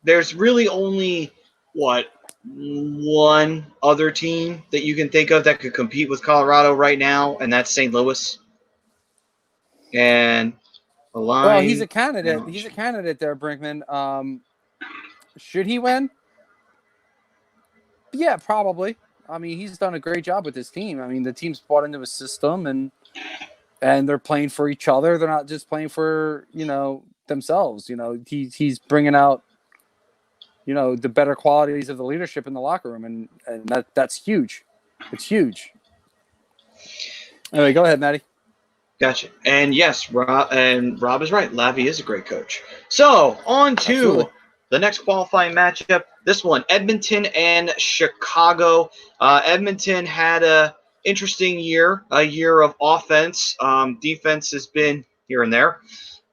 There's really only, one other team that you can think of that could compete with Colorado right now, and that's St. Louis. And well, he's a candidate. He's a candidate there, Brinkman. Should he win? Yeah, probably. He's done a great job with his team. The team's bought into his system, and they're playing for each other. They're not just playing for, themselves. He's bringing out the better qualities of the leadership in the locker room, and that's huge. It's huge. Anyway, go ahead, Matty. Gotcha. And yes, Rob is right. Lavi is a great coach. So on to the next qualifying matchup. This one, Edmonton and Chicago. Edmonton had a interesting year, a year of offense. Defense has been here and there.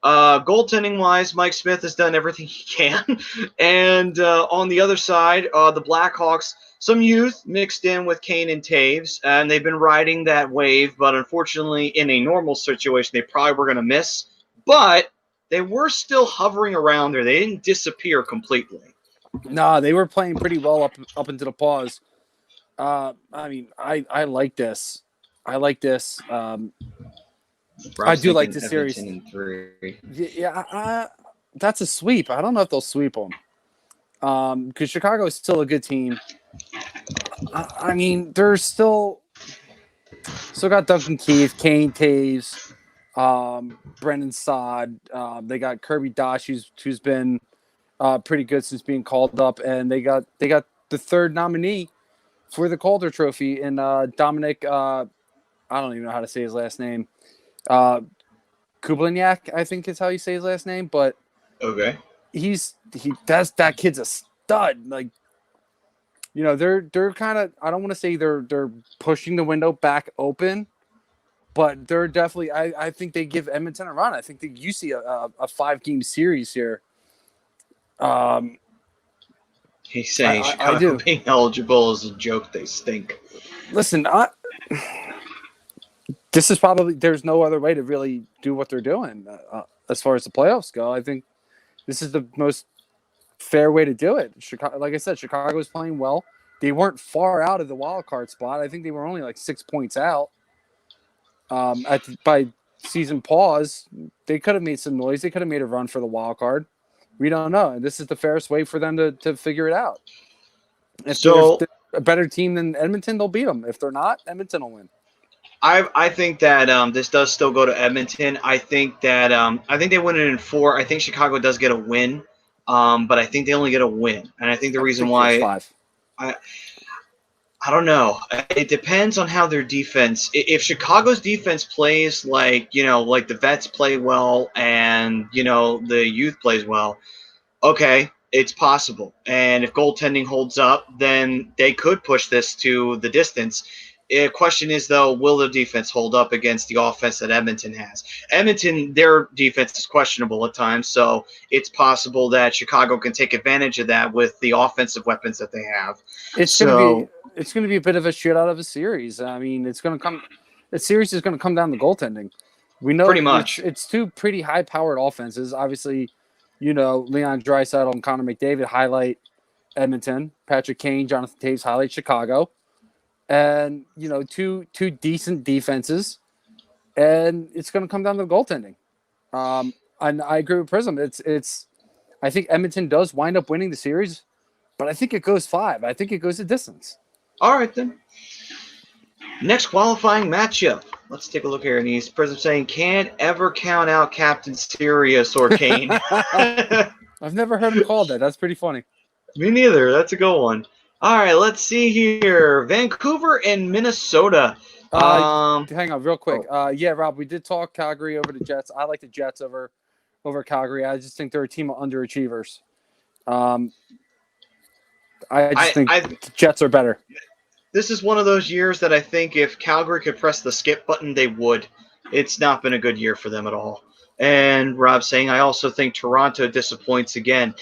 Goaltending-wise, Mike Smith has done everything he can. And on the other side, the Blackhawks, some youth mixed in with Kane and Taves, and they've been riding that wave. But unfortunately, in a normal situation, they probably were going to miss. But they were still hovering around there. They didn't disappear completely. Nah, they were playing pretty well up into the pause. I mean, I like this. I like this. I Rob's do like thinking this series. Edmonton in 3. Yeah, that's a sweep. I don't know if they'll sweep them. Because Chicago is still a good team. I mean, they're still got Duncan Keith, Kane Taves, Brendan Saad. They got Kirby Dosh, who's been pretty good since being called up, and they got the third nominee for the Calder Trophy in Dominic. I don't even know how to say his last name. Kubliniak, I think is how you say his last name, but Okay. that kid's a stud. Like, they're kind of, I don't want to say they're pushing the window back open, but they're definitely, I think they give Edmonton a run. I think that you see a 5-game series here. He's saying I Chicago do. being eligible is a joke. They stink. Listen, this is probably, there's no other way to really do what they're doing as far as the playoffs go. I think this is the most fair way to do it. Chicago, like I said, Chicago was playing well. They weren't far out of the wild card spot. I think they were only like 6 points out. By season pause, they could have made some noise. They could have made a run for the wild card. We don't know. And this is the fairest way for them to figure it out. If they're a better team than Edmonton, they'll beat them. If they're not, Edmonton will win. I think that this does still go to Edmonton. I think that I think they win it in 4. I think Chicago does get a win, but I think they only get a win, and I think the reason why 5. I don't know. It depends on how their defense. If Chicago's defense plays like like the vets play well, and the youth plays well, okay, it's possible. And if goaltending holds up, then they could push this to the distance. The question is, though, will the defense hold up against the offense that Edmonton has? Edmonton, their defense is questionable at times, so it's possible that Chicago can take advantage of that with the offensive weapons that they have. It's going to be a bit of a shit out of a series. I mean, the series is going to come down to goaltending. We know pretty much it's two pretty high-powered offenses. Obviously, Leon Draisaitl and Connor McDavid highlight Edmonton. Patrick Kane, Jonathan Taves highlight Chicago. And, two decent defenses. And it's going to come down to goaltending. And I agree with Prism. I think Edmonton does wind up winning the series, but I think it goes 5. I think it goes a distance. All right, then. Next qualifying matchup. Let's take a look here. And he's Prism saying, can't ever count out Captain Sirius or Kane. I've never heard him called that. That's pretty funny. Me neither. That's a good one. All right, let's see here. Vancouver and Minnesota. Hang on real quick. Yeah, Rob, we did talk Calgary over the Jets. I like the Jets over Calgary. I just think they're a team of underachievers. I think the Jets are better. This is one of those years that I think if Calgary could press the skip button, they would. It's not been a good year for them at all. And Rob saying, I also think Toronto disappoints again.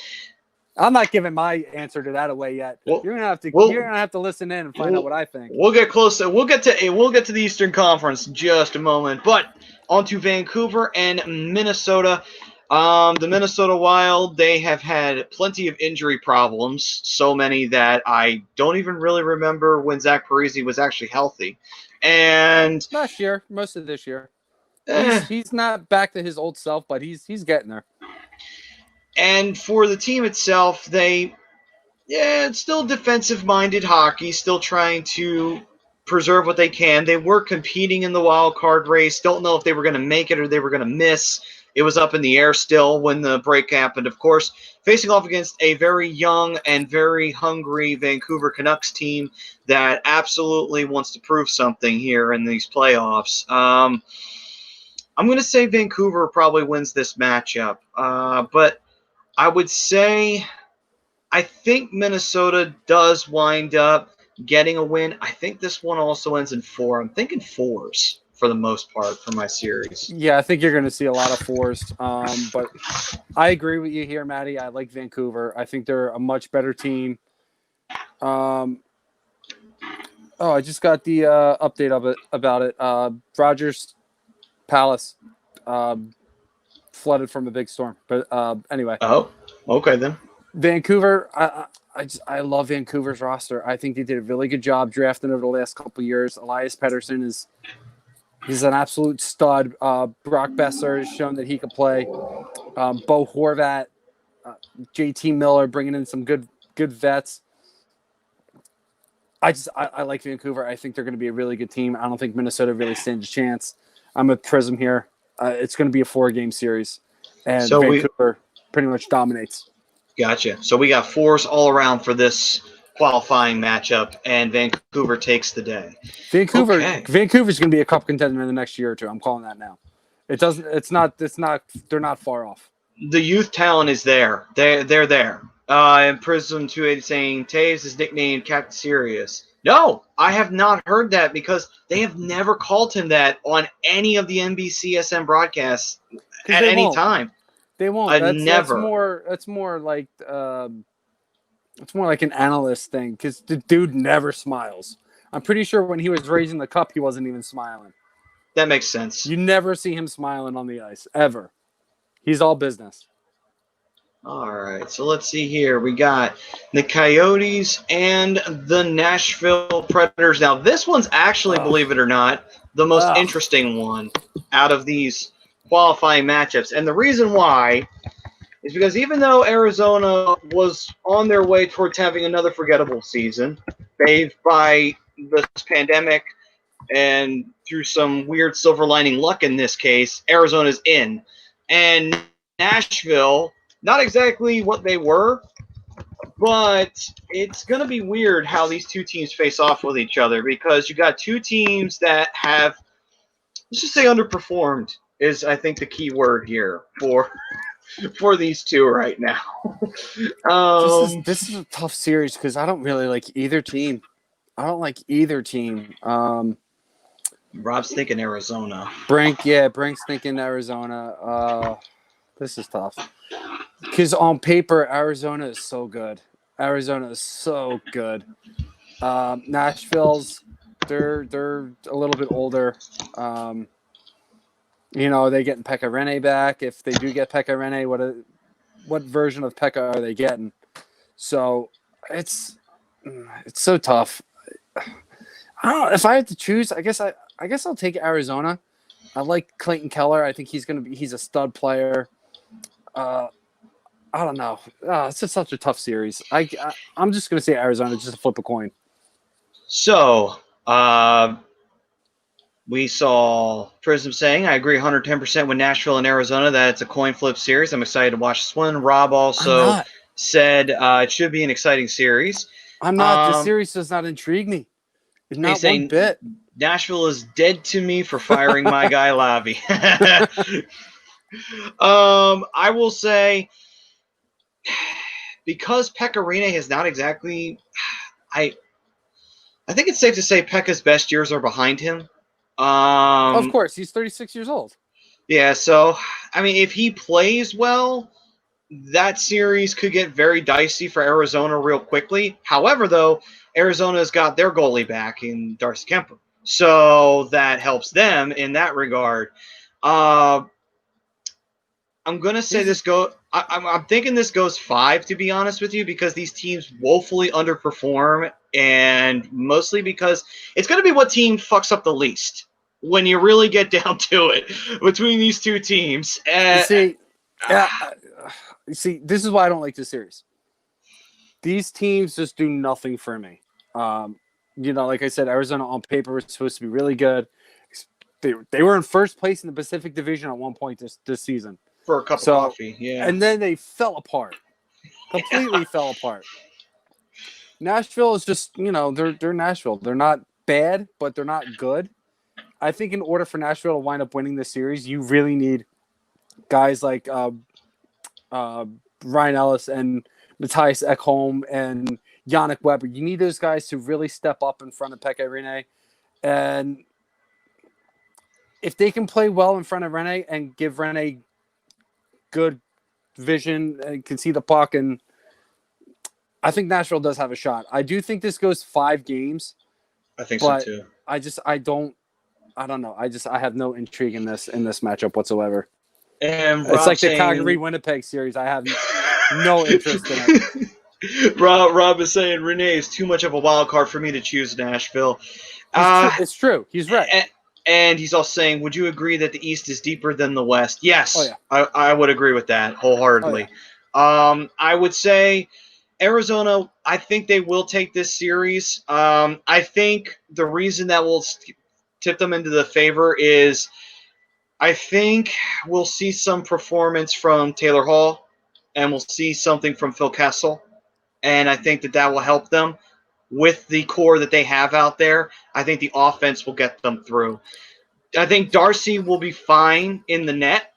I'm not giving my answer to that away yet. Well, you're gonna have to listen in and find out what I think. We'll get closer. We'll get to the Eastern Conference in just a moment. But on to Vancouver and Minnesota. The Minnesota Wild, they have had plenty of injury problems, so many that I don't even really remember when Zach Parise was actually healthy. And last year, most of this year, he's not back to his old self, but he's getting there. And for the team itself, it's still defensive-minded hockey, still trying to preserve what they can. They were competing in the wild card race. Don't know if they were going to make it or they were going to miss. It was up in the air still when the break happened, of course, facing off against a very young and very hungry Vancouver Canucks team that absolutely wants to prove something here in these playoffs. I'm going to say Vancouver probably wins this matchup, but I would say I think Minnesota does wind up getting a win. I think this one also ends in 4. I'm thinking 4s for the most part for my series. Yeah, I think you're going to see a lot of 4s. But I agree with you here, Maddie. I like Vancouver. I think they're a much better team. I just got the update of it about it. Rogers Palace flooded from a big storm. But anyway. Oh, okay then. Vancouver, I love Vancouver's roster. I think they did a really good job drafting over the last couple of years. Elias Pettersson he's an absolute stud. Brock Besser has shown that he could play. Bo Horvat, JT Miller bringing in some good vets. I like Vancouver. I think they're going to be a really good team. I don't think Minnesota really stands a chance. I'm with Prism here. It's going to be a 4-game series, and so Vancouver pretty much dominates. Gotcha. So we got 4s all around for this qualifying matchup, and Vancouver takes the day. Vancouver's going to be a cup contender in the next year or two. I'm calling that now. It's not. They're not far off. The youth talent is there. They're there. And Prism 280 saying Taves is nicknamed Captain Serious. No, I have not heard that because they have never called him that on any of the NBCSN broadcasts at any time. They won't. Never. That's more like it's more like an analyst thing because the dude never smiles. I'm pretty sure when he was raising the cup, he wasn't even smiling. That makes sense. You never see him smiling on the ice ever. He's all business. All right, so let's see here. We got the Coyotes and the Nashville Predators. Now, this one's actually, believe it or not, the most interesting one out of these qualifying matchups. And the reason why is because even though Arizona was on their way towards having another forgettable season, saved by this pandemic and through some weird silver lining luck in this case, Arizona's in. And Nashville, not exactly what they were, but it's going to be weird how these two teams face off with each other because you got two teams that have, let's just say underperformed is, I think, the key word here for these two right now. This is a tough series because I don't really like either team. I don't like either team. Rob's thinking Arizona. Brink's thinking Arizona. This is tough. Because on paper, Arizona is so good. Nashville's, they're a little bit older. They getting Pekka Rinne back. If they do get Pekka Rinne, what version of Pekka are they getting? So it's so tough. I don't know. If I had to choose, I guess I'll take Arizona. I like Clayton Keller. I think he's a stud player. I don't know. It's just such a tough series. I'm just going to say Arizona, just to flip a coin. So, we saw Prism saying, I agree 110% with Nashville and Arizona that it's a coin flip series. I'm excited to watch this one. Rob also said it should be an exciting series. I'm not. The series does not intrigue me. It's not one bit. Nashville is dead to me for firing my guy Lavi. I will say, because Pekka Rinne has not exactly, I think it's safe to say Pekka's best years are behind him. Of course, he's 36 years old. Yeah, so I mean, if he plays well, that series could get very dicey for Arizona real quickly. However, though, Arizona's got their goalie back in Darcy Kemper, so that helps them in that regard. I'm gonna say this go. I'm thinking this goes 5, to be honest with you, because these teams woefully underperform, and mostly because it's going to be what team fucks up the least when you really get down to it between these two teams. See, this is why I don't like this series. These teams just do nothing for me. Like I said, Arizona on paper was supposed to be really good. They were in first place in the Pacific Division at one point this season. For a cup of coffee, yeah. And then they fell apart. Completely fell apart. Nashville is just, they're Nashville. They're not bad, but they're not good. I think in order for Nashville to wind up winning this series, you really need guys like Ryan Ellis and Matthias Ekholm and Yannick Weber. You need those guys to really step up in front of Pekka Rinne. And if they can play well in front of Rinne and give Rinne good vision and can see the puck, and I think Nashville does have a shot. I do think this goes 5 games. I think so too. I don't know. I have no intrigue in this matchup whatsoever. And It's Rob like the saying, Calgary-Winnipeg series. I have no interest in it. Rob is saying Renee is too much of a wild card for me to choose Nashville. It's true. He's right. And he's also saying, would you agree that the East is deeper than the West? Yes, Oh, yeah. I would agree with that wholeheartedly. I would say Arizona, I think they will take this series. I think the reason that will tip them into the favor is I think we'll see some performance from Taylor Hall, and we'll see something from Phil Kessel, and I think that will help them with the core that they have out there. I think the offense will get them through. I think Darcy will be fine in the net.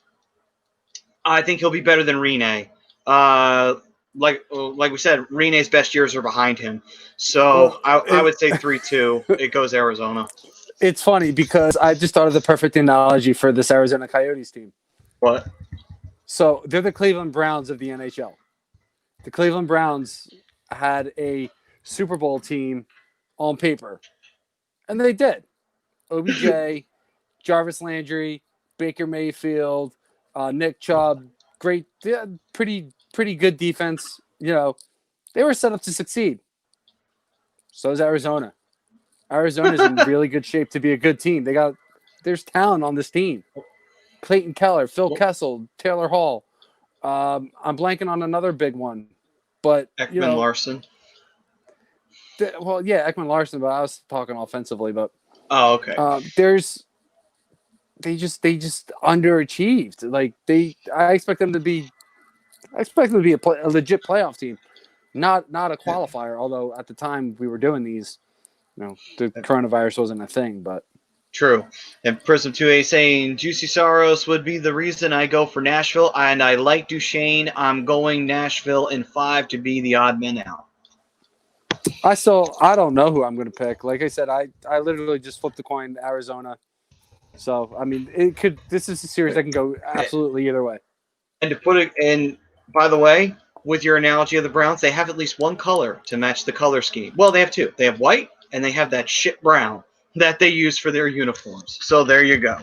I think he'll be better than Rene. Like we said, Rene's best years are behind him. So I would say 3-2. It goes Arizona. It's funny because I just thought of the perfect analogy for this Arizona Coyotes team. What? So they're the Cleveland Browns of the NHL. The Cleveland Browns had a Super Bowl team on paper, and they did. OBJ, Jarvis Landry, Baker Mayfield, Nick Chubb, great, pretty good defense. You know, they were set up to succeed. So is Arizona. Arizona's in really good shape to be a good team. There's talent on this team. Clayton Keller, Phil Kessel, Taylor Hall. I'm blanking on another big one, but Ekman Larson. Ekman Larson, but I was talking offensively. But okay. They just underachieved. Like I expect them to be a legit playoff team, not a qualifier. Although at the time we were doing these, the coronavirus wasn't a thing. But true. And Prism 2A saying Juicy Saros would be the reason I go for Nashville, and I like Duchesne. I'm going Nashville in 5 to be the odd man out. I don't know who I'm going to pick. Like I said, I literally just flipped the coin to Arizona. So, I mean, this is a series that can go absolutely either way. And to put it in, by the way, with your analogy of the Browns, they have at least one color to match the color scheme. Well, they have two. They have white, and they have that shit brown that they use for their uniforms. So there you go.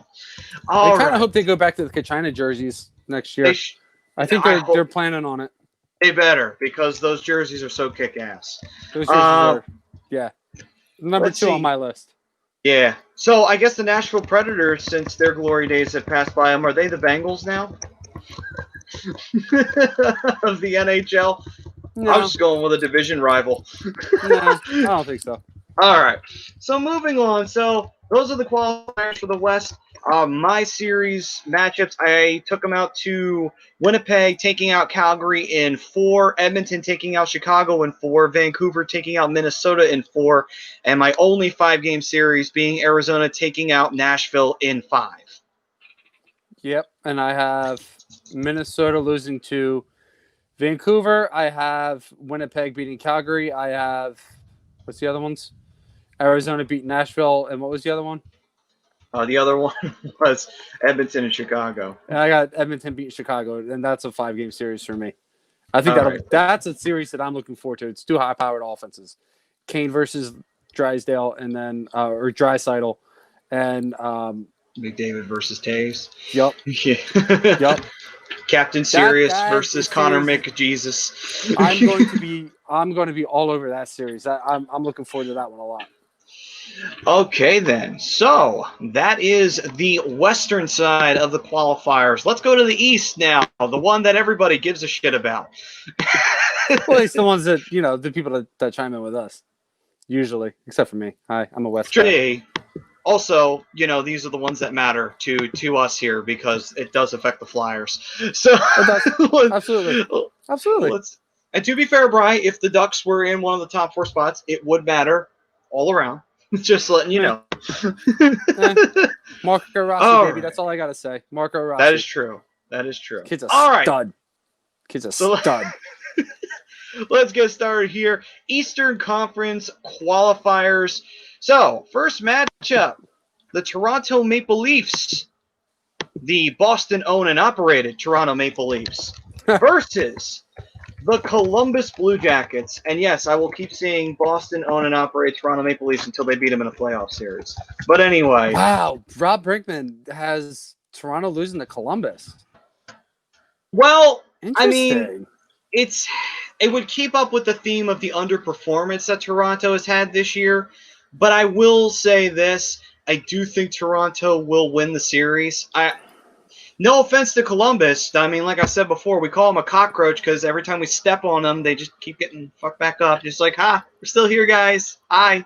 I kind of hope they go back to the Kachina jerseys next year. I think they're planning on it. They better, because those jerseys are so kick-ass. Those jerseys are, number 2 on my list. Yeah. So I guess the Nashville Predators, since their glory days have passed by them, are they the Bengals now? Of the NHL? No. I was just going with a division rival. No, I don't think so. All right. So moving on. So those are the qualifiers for the West. My series matchups, I took them out to Winnipeg taking out Calgary in 4, Edmonton taking out Chicago in 4, Vancouver taking out Minnesota in 4, and my only 5-game series being Arizona taking out Nashville in 5. Yep, and I have Minnesota losing to Vancouver. I have Winnipeg beating Calgary. I have, what's the other ones? Arizona beating Nashville, and what was the other one? The other one was Edmonton and Chicago. And I got Edmonton beating Chicago, and that's a 5-game series for me. I think that's a series that I'm looking forward to. It's 2 high-powered offenses. Kane versus Drysdale, and then or Draisaitl, and McDavid versus Taves. Yep. Yeah. Yep. Captain Sirius versus Connor McJesus. I'm going to be all over that series. I'm looking forward to that one a lot. Okay, then. So that is the western side of the qualifiers. Let's go to the east now, the one that everybody gives a shit about. Well, it's the ones that, the people that chime in with us, usually, except for me. Hi, I'm a West guy. Also, these are the ones that matter to us here because it does affect the Flyers. So Absolutely. And to be fair, Bri, if the Ducks were in one of the top 4 spots, it would matter all around. Just letting you know. Marco Rossi, baby. That's all I got to say. Marco Rossi. That is true. Kid's a stud. Stud. Let's get started here. Eastern Conference qualifiers. So, first matchup, the Toronto Maple Leafs, the Boston-owned and operated Toronto Maple Leafs, versus the Columbus Blue Jackets. And yes, I will keep seeing Boston-owned and operated Toronto Maple Leafs until they beat them in a playoff series. But anyway. Wow, Rob Brinkman has Toronto losing to Columbus. Well, I mean, Interesting. it would keep up with the theme of the underperformance that Toronto has had this year. But I will say this: I do think Toronto will win the series. No offense to Columbus. I mean, like I said before, we call them a cockroach because every time we step on them, they just keep getting fucked back up. Just like, we're still here, guys. Hi.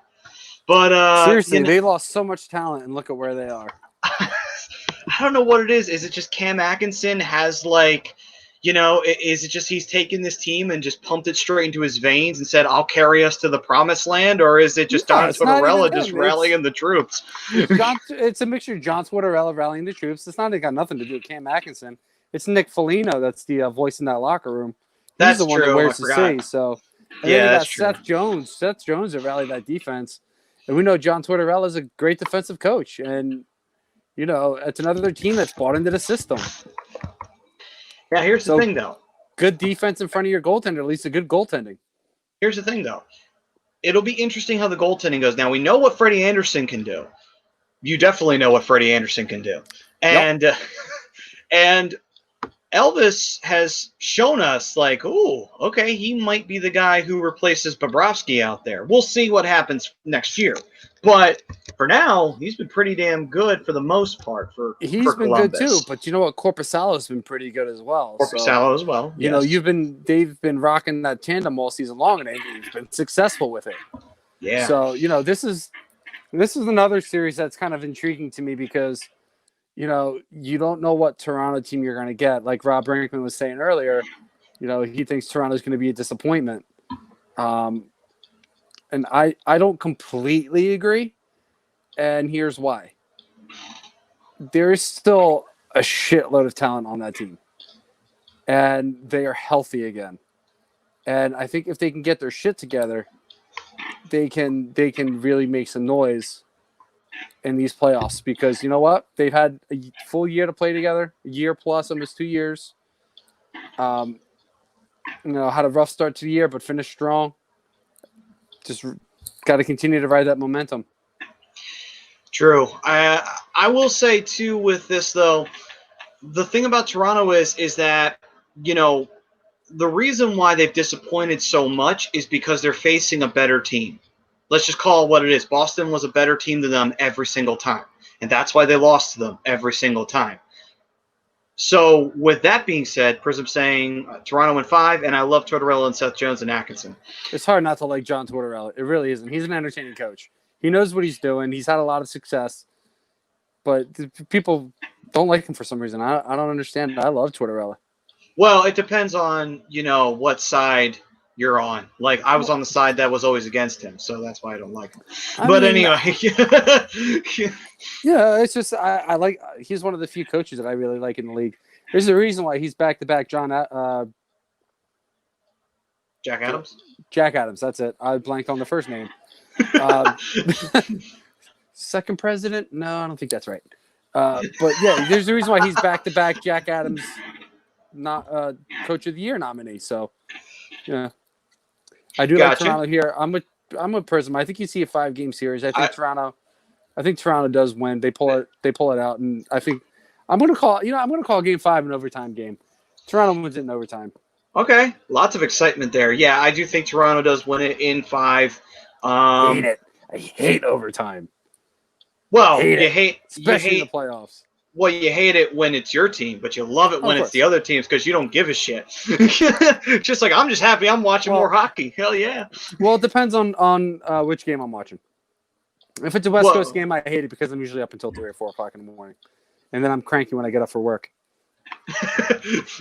But Seriously, they lost so much talent, and look at where they are. I don't know what it is. Is it just Cam Atkinson has is it just he's taken this team and just pumped it straight into his veins and said, "I'll carry us to the promised land," or is it just No, Don it's not even Tortorella just him. rallying the troops? It's a mixture of John Tortorella rallying the troops. It's not got nothing to do with Cam Atkinson. It's Nick Foligno that's the voice in that locker room. He's That's the one that true. wears I the forgot. C. So, and Yeah, then you that's got true. Seth Jones. Seth Jones that rallied that defense, and we know John Tortorella is a great defensive coach, and it's another team that's bought into the system. Yeah, here's the thing, though. Good defense in front of your goaltender, at least a good goaltending. Here's the thing, though. It'll be interesting how the goaltending goes. Now, we know what Freddie Anderson can do. You definitely know what Freddie Anderson can do. And and Elvis has shown us, okay, he might be the guy who replaces Bobrovsky out there. We'll see what happens next year. But for now, he's been pretty damn good for the most part for He's been Columbus. good too, but you know what? Korpisalo's been pretty good as well. Korpisalo as well. They've been rocking that tandem all season long, and they've been successful with it. Yeah. So this is another series that's kind of intriguing to me because you don't know what Toronto team you're going to get. Like Rob Brinkman was saying earlier, he thinks Toronto's going to be a disappointment. And I don't completely agree. And here's why. There is still a shitload of talent on that team. And they are healthy again. And I think if they can get their shit together, they can really make some noise in these playoffs because you know what? They've had a full year to play together, a year plus, almost 2 years. Had a rough start to the year, but finished strong. Just got to continue to ride that momentum. True. I will say too with this though, the thing about Toronto is that the reason why they've disappointed so much is because they're facing a better team. Let's just call it what it is. Boston was a better team than them every single time, and that's why they lost to them every single time. So with that being said, Prism saying Toronto in 5, and I love Tortorella and Seth Jones and Atkinson. It's hard not to like John Tortorella. It really isn't. He's an entertaining coach. He knows what he's doing. He's had a lot of success, but people don't like him for some reason. I don't understand. I love Tortorella. Well, it depends on what side you're on. Like I was on the side that was always against him, so that's why I don't like him. Anyway, yeah, it's just I like. He's one of the few coaches that I really like in the league. There's a reason why he's back-to-back Jack Adams. Jack Adams. That's it. I blanked on the first name. Second president? No, I don't think that's right. But yeah, there's a reason why he's back-to-back Jack Adams, not Coach of the Year nominee. So yeah, I do like Toronto here. I'm with Prism. I think you see a 5-game series. I think Toronto does win. They pull it out, and I think I'm going to call Game 5 an overtime game. Toronto wins it in overtime. Okay, lots of excitement there. Yeah, I do think Toronto does win it in 5. Hate it. I hate overtime. Well, especially in the playoffs. Well, you hate it when it's your team, but you love it when it's the other teams because you don't give a shit. Just like I'm just happy I'm watching more hockey. Hell yeah. Well, it depends on which game I'm watching. If it's a West Coast game, I hate it because I'm usually up until 3 or 4 o'clock in the morning, and then I'm cranky when I get up for work.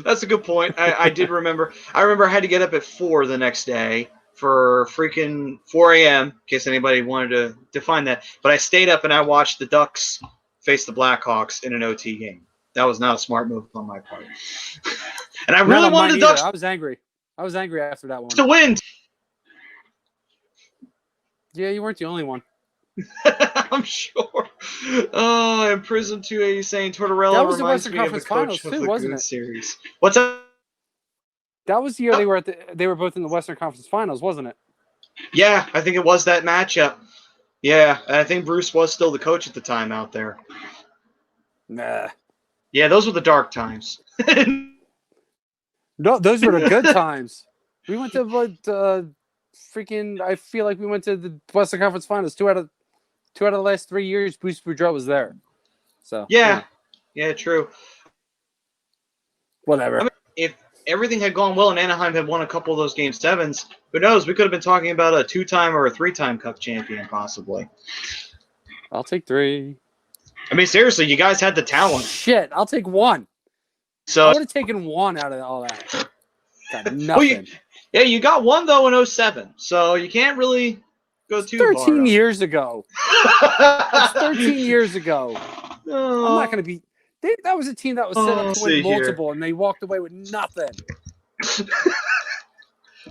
That's a good point. I did remember. I remember I had to get up at 4 the next day for freaking 4 a.m. in case anybody wanted to define that. But I stayed up and I watched the Ducks face the Blackhawks in an OT game. That was not a smart move on my part. And I really wanted the Ducks. I was angry. After that one. To win. Yeah, you weren't the only one. I'm sure. Oh, and Prism 280 saying Tortorella reminds me of the coach of the good series. What's up? That was the year they were both in the Western Conference Finals, wasn't it? Yeah, I think it was that matchup. Yeah, I think Bruce was still the coach at the time out there. Nah. Yeah, those were the dark times. No, those were the good times. We went to freaking. I feel like we went to the Western Conference Finals. Two out of the last 3 years, Bruce Boudreau was there. So Yeah, true. Whatever. I mean, if everything had gone well and Anaheim had won a couple of those Game 7s, who knows? We could have been talking about a 2-time or a 3-time Cup champion, possibly. I'll take 3. I mean, seriously, you guys had the talent. Shit, I'll take 1. So I would have taken 1 out of all that. Got nothing. Well, you got 1, though, in 07, so you can't really go too far. 13 years ago. That's 13 years ago. I'm not going to be... that was a team that was set up to win multiple, and they walked away with nothing.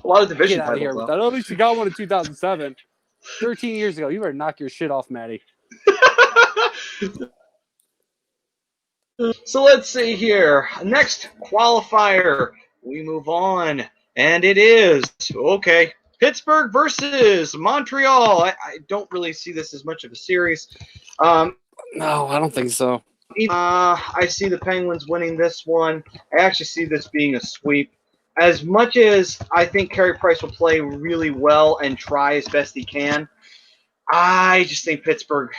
A lot of division Get out of here with that. At least you got 1 in 2007. 13 years ago. You better knock your shit off, Maddie. So let's see here. Next qualifier, we move on, and it is Pittsburgh versus Montreal. I don't really see this as much of a series. No, I don't think so. I see the Penguins winning this one. I actually see this being a sweep. As much as I think Carey Price will play really well and try as best he can, I just think Pittsburgh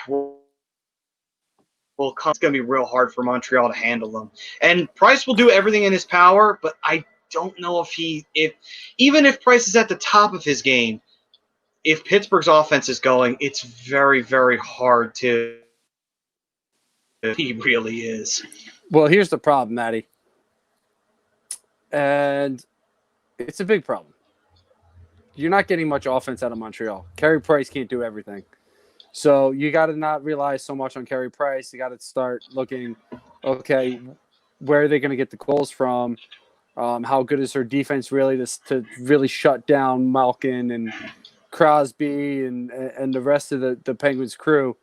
it's going to be real hard for Montreal to handle them. And Price will do everything in his power, but I don't know even if Price is at the top of his game, if Pittsburgh's offense is going, it's very, very hard to. He really is. Well, here's the problem, Maddie. And it's a big problem. You're not getting much offense out of Montreal. Carey Price can't do everything. So you got to not rely so much on Carey Price. You got to start looking, okay, where are they going to get the goals from? How good is her defense really to really shut down Malkin and Crosby and the rest of the Penguins crew?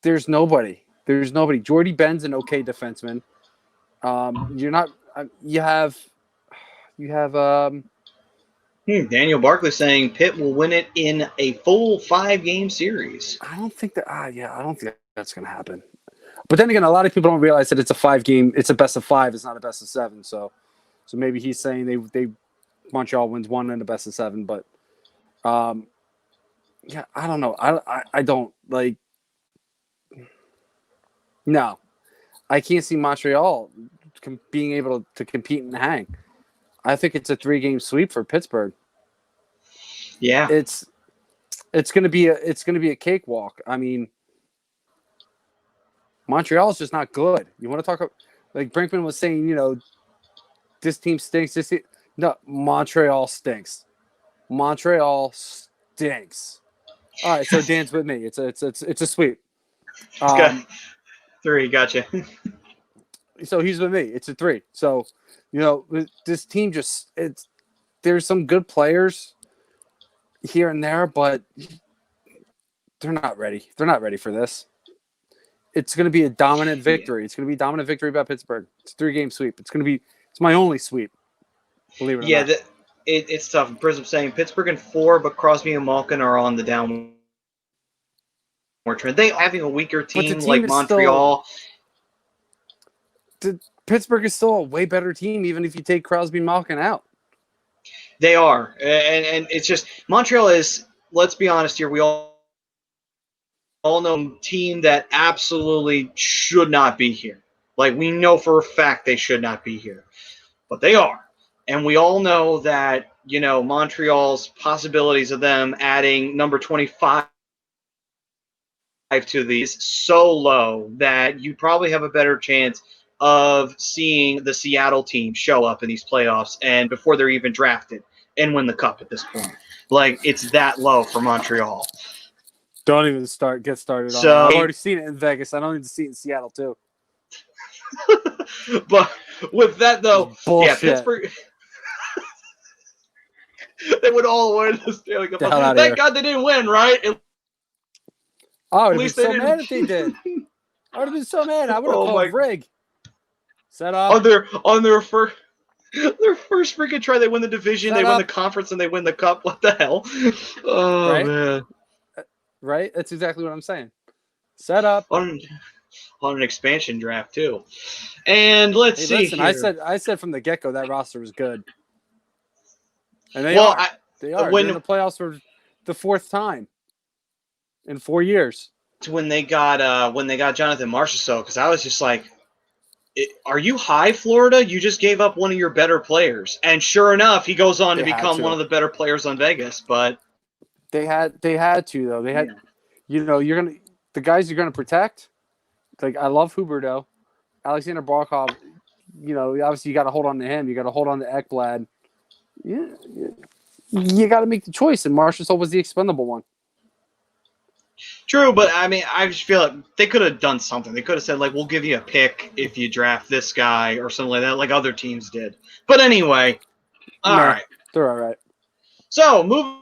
There's nobody. Jordy Benn's an okay defenseman. You're not. You have. Daniel Barkley saying Pitt will win it in a full 5-game series. I don't think that. I don't think that's going to happen. But then again, a lot of people don't realize that it's a 5-game. It's a best of 5. It's not a best of 7. So maybe he's saying they Montreal wins 1 in a best of 7. But I don't know. I don't like. No, I can't see Montreal being able to compete and hang. I think it's a 3-game sweep for Pittsburgh. Yeah, it's gonna be a cakewalk. I mean, Montreal's just not good. You want to talk about, like Brinkman was saying, this team stinks. No, Montreal stinks. Montreal stinks. All right, so Dan's with me. It's a sweep. 3, gotcha. So he's with me. It's a 3. So, this team there's some good players here and there, but they're not ready. They're not ready for this. It's going to be a dominant victory. It's going to be a dominant victory by Pittsburgh. It's a 3-game sweep. It's my only sweep. Believe it or not. It's tough. Prism saying Pittsburgh in 4, but Crosby and Malkin are on the downward trend. They having a weaker team like Montreal. Pittsburgh is still a way better team, even if you take Crosby and Malkin out. They are. And it's just Montreal is, let's be honest here, we all know a team that absolutely should not be here. Like, we know for a fact they should not be here. But they are. And we all know that, Montreal's possibilities of them adding number 25 to these so low that you probably have a better chance of seeing the Seattle team show up in these playoffs and before they're even drafted and win the cup at this point. Like, it's that low for Montreal. Don't even get started on So, it. I've already seen it in Vegas. I don't need to see it in Seattle too. But with that though, bullshit. Yeah, Pittsburgh they would all win the Stanley Cup. Thank God they didn't win, right? I would have been so mad if they did. I would have been so mad. I would have called Rig. Set up on their first freaking try. They win the division, win the conference, and they win the cup. What the hell? Oh, right? man. Right? That's exactly what I'm saying. Set up. on an expansion draft too. And let's see listen, here. I said from the get-go that roster was good. And they Well, are. They are. when They're in the playoffs for the fourth time in 4 years. when they got Jonathan Marchessault, because I was just like, are you high, Florida? You just gave up one of your better players. And sure enough, he goes on to become one of the better players on Vegas. But they had to though. They had, the guys you're gonna protect. Like I love Huberdeau, Alexander Barkov. Obviously you got to hold on to him. You got to hold on to Ekblad. Yeah, you got to make the choice, and Marchessault was the expendable one. True, but I mean, I just feel like they could have done something. They could have said, like, we'll give you a pick if you draft this guy or something like that, like other teams did. But anyway, all right. They're all right. So, moving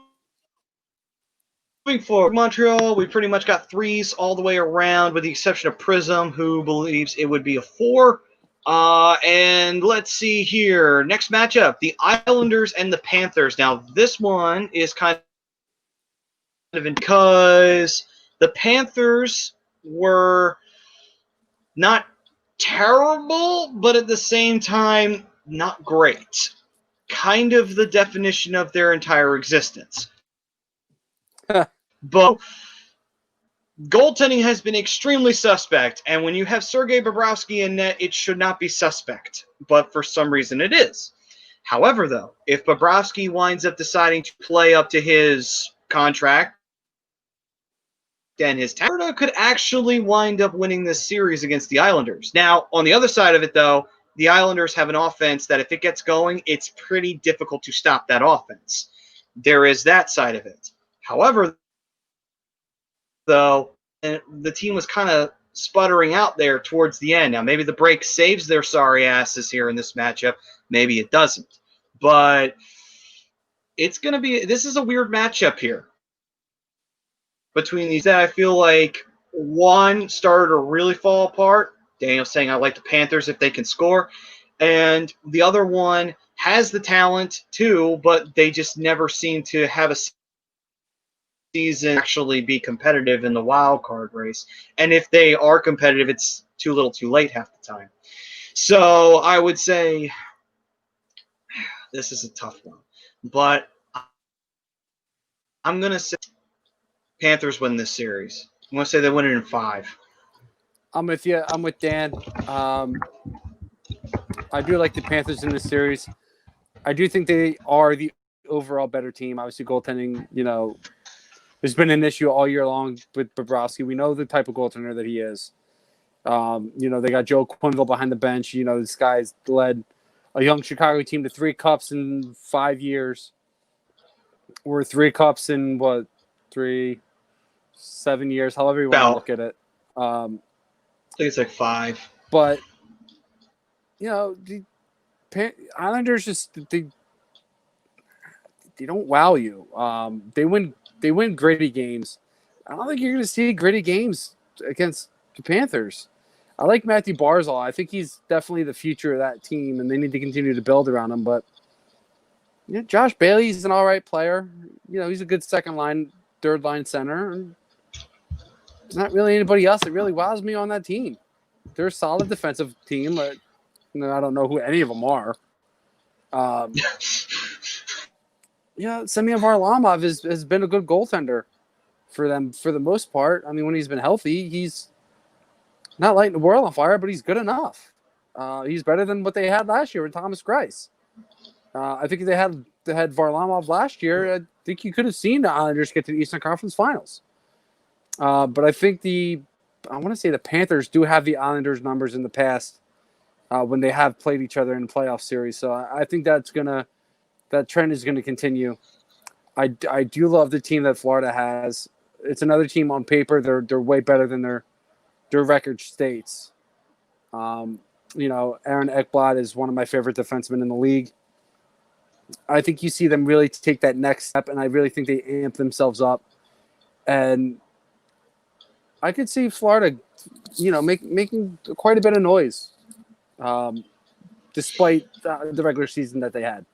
forward, Montreal, we pretty much got threes all the way around, with the exception of Prism, who believes it would be a 4. And let's see here. Next matchup, the Islanders and the Panthers. Now, this one is kind of because the Panthers were not terrible, but at the same time, not great. Kind of the definition of their entire existence. But goaltending has been extremely suspect, and when you have Sergei Bobrovsky in net, it should not be suspect. But for some reason, it is. However, though, if Bobrovsky winds up deciding to play up to his contract, and his Florida could actually wind up winning this series against the Islanders. Now, on the other side of it, though, the Islanders have an offense that if it gets going, it's pretty difficult to stop that offense. There is that side of it. However, though, the team was kind of sputtering out there towards the end. Now, maybe the break saves their sorry asses here in this matchup. Maybe it doesn't. But it's going to be – this is a weird matchup here between these that I feel like one started to really fall apart. Daniel's saying I like the Panthers if they can score. And the other one has the talent too, but they just never seem to have a season actually be competitive in the wild card race. And if they are competitive, it's too little too late half the time. So I would say this is a tough one. But I'm going to say Panthers win this series. I'm going to say they win it in 5. I'm with you. I'm with Dan. I do like the Panthers in this series. I do think they are the overall better team. Obviously, goaltending, there's been an issue all year long with Bobrovsky. We know the type of goaltender that he is. They got Joe Quenneville behind the bench. This guy's led a young Chicago team to 3 cups in 5 years. Or 3 cups in, 7 years, however you want to look at it. I think it's like 5. But, the Islanders just they don't wow you. They win gritty games. I don't think you're going to see gritty games against the Panthers. I like Matthew Barzal. I think he's definitely the future of that team, and they need to continue to build around him. But Josh Bailey's an all right player. He's a good second line, third line center. And there's not really anybody else that really wows me on that team. They're a solid defensive team, but I don't know who any of them are. Semyon Varlamov has been a good goaltender for them for the most part. I mean, when he's been healthy, he's not lighting the world on fire, but he's good enough. He's better than what they had last year with Thomas Greiss. I think if they had Varlamov last year, I think you could have seen the Islanders get to the Eastern Conference Finals. But I think I want to say the Panthers do have the Islanders' numbers in the past when they have played each other in the playoff series. So I think that trend is going to continue. I do love the team that Florida has. It's another team on paper. They're way better than their record states. Aaron Ekblad is one of my favorite defensemen in the league. I think you see them really take that next step, and I really think they amp themselves up. And I could see Florida, making quite a bit of noise, despite the regular season that they had.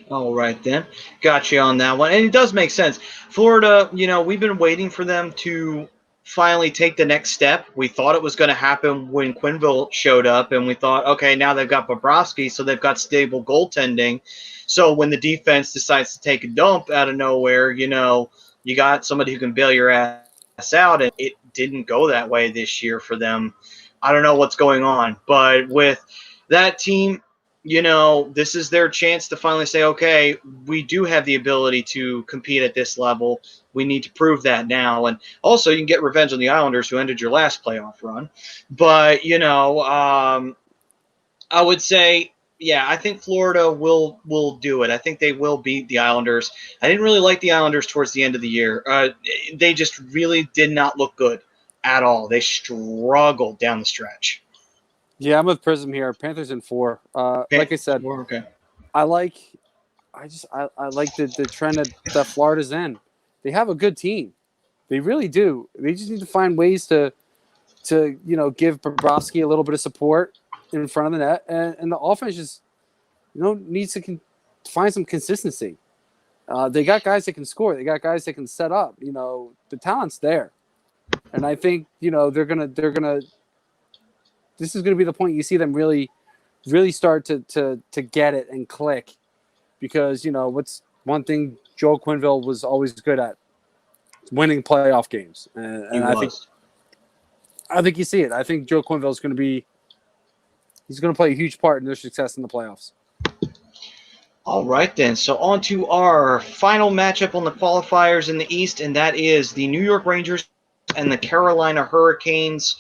All right, then. Got you on that one. And it does make sense. Florida, we've been waiting for them to finally take the next step. We thought it was going to happen when Quenneville showed up, and we thought, okay, now they've got Bobrovsky, so they've got stable goaltending. So when the defense decides to take a dump out of nowhere, you got somebody who can bail your ass out, and it didn't go that way this year for them. I don't know what's going on, but with that team, this is their chance to finally say, okay, we do have the ability to compete at this level. We need to prove that now. And also, you can get revenge on the Islanders who ended your last playoff run. But, I would say, yeah, I think Florida will do it. I think they will beat the Islanders. I didn't really like the Islanders towards the end of the year. They just really did not look good at all. They struggled down the stretch. Yeah, I'm with Prism here. Panthers in 4. Like I said, Okay. I like the trend that Florida's in. They have a good team. They really do. They just need to find ways to give Bobrovsky a little bit of support in front of the net, and the offense just needs to find some consistency. They got guys that can score. They got guys that can set up. The talent's there, and I think they're gonna. This is gonna be the point you see them really start to get it and click, because what's one thing Joel Quenneville was always good at, winning playoff games, and I think you see it. I think Joe Quenneville is going to play a huge part in their success in the playoffs. All right, then. So on to our final matchup on the qualifiers in the East, and that is the New York Rangers and the Carolina Hurricanes.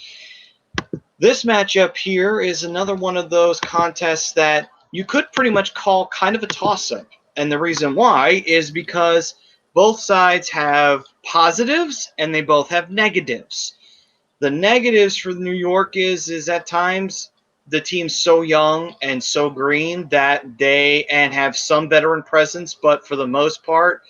This matchup here is another one of those contests that you could pretty much call kind of a toss-up. And the reason why is because both sides have positives and they both have negatives. The negatives for New York is at times the team's so young and so green that and have some veteran presence, but for the most part,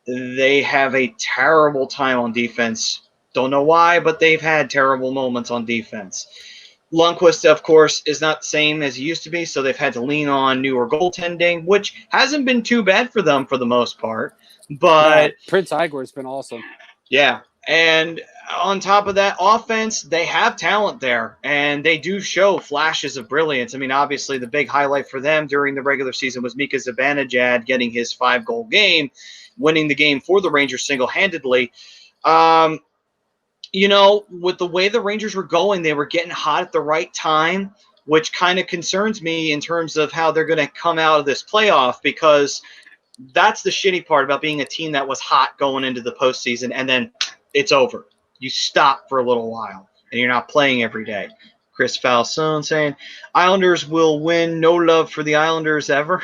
they have a terrible time on defense. Don't know why, but they've had terrible moments on defense. Lundqvist, of course, is not the same as he used to be, so they've had to lean on newer goaltending, which hasn't been too bad for them for the most part. But Prince Igor's been awesome. Yeah, and on top of that, offense, they have talent there, and they do show flashes of brilliance. I mean, obviously, the big highlight for them during the regular season was Mika Zibanejad getting his 5-goal game, winning the game for the Rangers single-handedly. With the way the Rangers were going, they were getting hot at the right time, which kind of concerns me in terms of how they're going to come out of this playoff, because that's the shitty part about being a team that was hot going into the postseason, and then it's over. You stop for a little while, and you're not playing every day. Chris Falsone saying, Islanders will win. No love for the Islanders ever.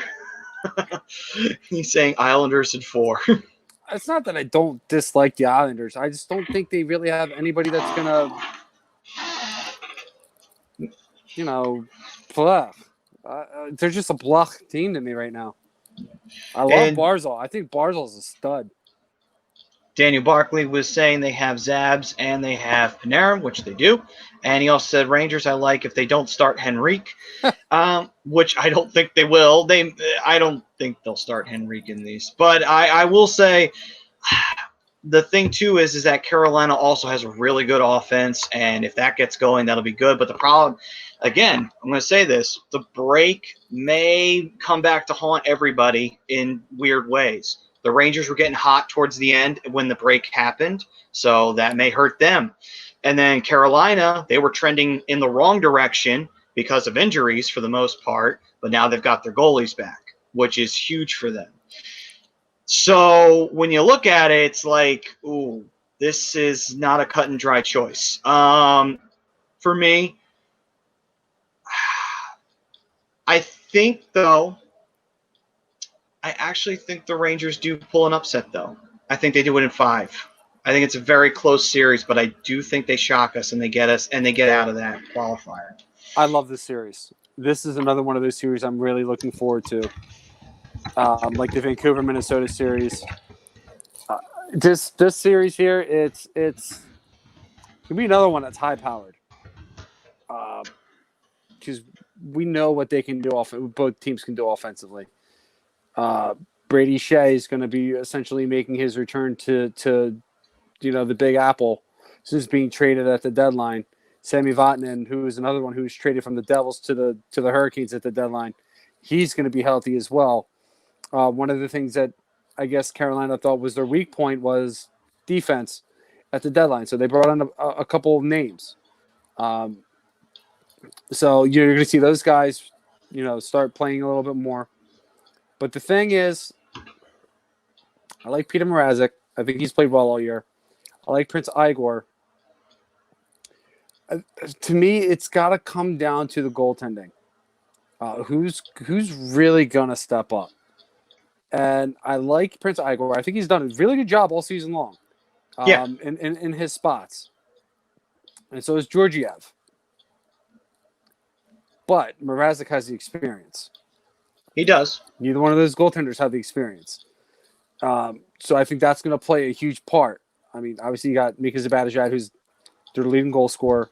He's saying Islanders in 4. It's not that I don't dislike the Islanders. I just don't think they really have anybody that's going to, blah. They're just a blah team to me right now. I love Barzal. I think Barzal's a stud. Daniel Barkley was saying they have Zabs and they have Panarin, which they do. And he also said Rangers I like if they don't start Henrique, which I don't think they will. I don't think they'll start Henrique in these. But I will say the thing, too, is that Carolina also has a really good offense. And if that gets going, that'll be good. But the problem, again, I'm going to say this, the break may come back to haunt everybody in weird ways. The Rangers were getting hot towards the end when the break happened, so that may hurt them. And then Carolina, they were trending in the wrong direction because of injuries for the most part, but now they've got their goalies back, which is huge for them. So when you look at it, it's like, ooh, this is not a cut and dry choice. For me, I think, though, I actually think the Rangers do pull an upset, though. I think they do it in 5. I think it's a very close series, but I do think they shock us and they get out of that qualifier. I love this series. This is another one of those series I'm really looking forward to. Like the Vancouver-Minnesota series. This series here, it's gonna be another one that's high-powered. Because we know what they can do. Both teams can do offensively. Brady Shea is going to be essentially making his return to the Big Apple who's being traded at the deadline. Sami Vatanen, who is another one who was traded from the Devils to the Hurricanes at the deadline. He's going to be healthy as well. One of the things that I guess Carolina thought was their weak point was defense at the deadline. So they brought in a couple of names. So you're going to see those guys, start playing a little bit more. But the thing is, I like Peter Mrazek. I think he's played well all year. I like Prince Igor. To me, it's got to come down to the goaltending. Who's really going to step up? And I like Prince Igor. I think he's done a really good job all season long in his spots. And so is Georgiev. But Mrazek has the experience. He does. Neither one of those goaltenders have the experience. So I think that's going to play a huge part. I mean, obviously you got Mika Zibanejad, who's their leading goal scorer.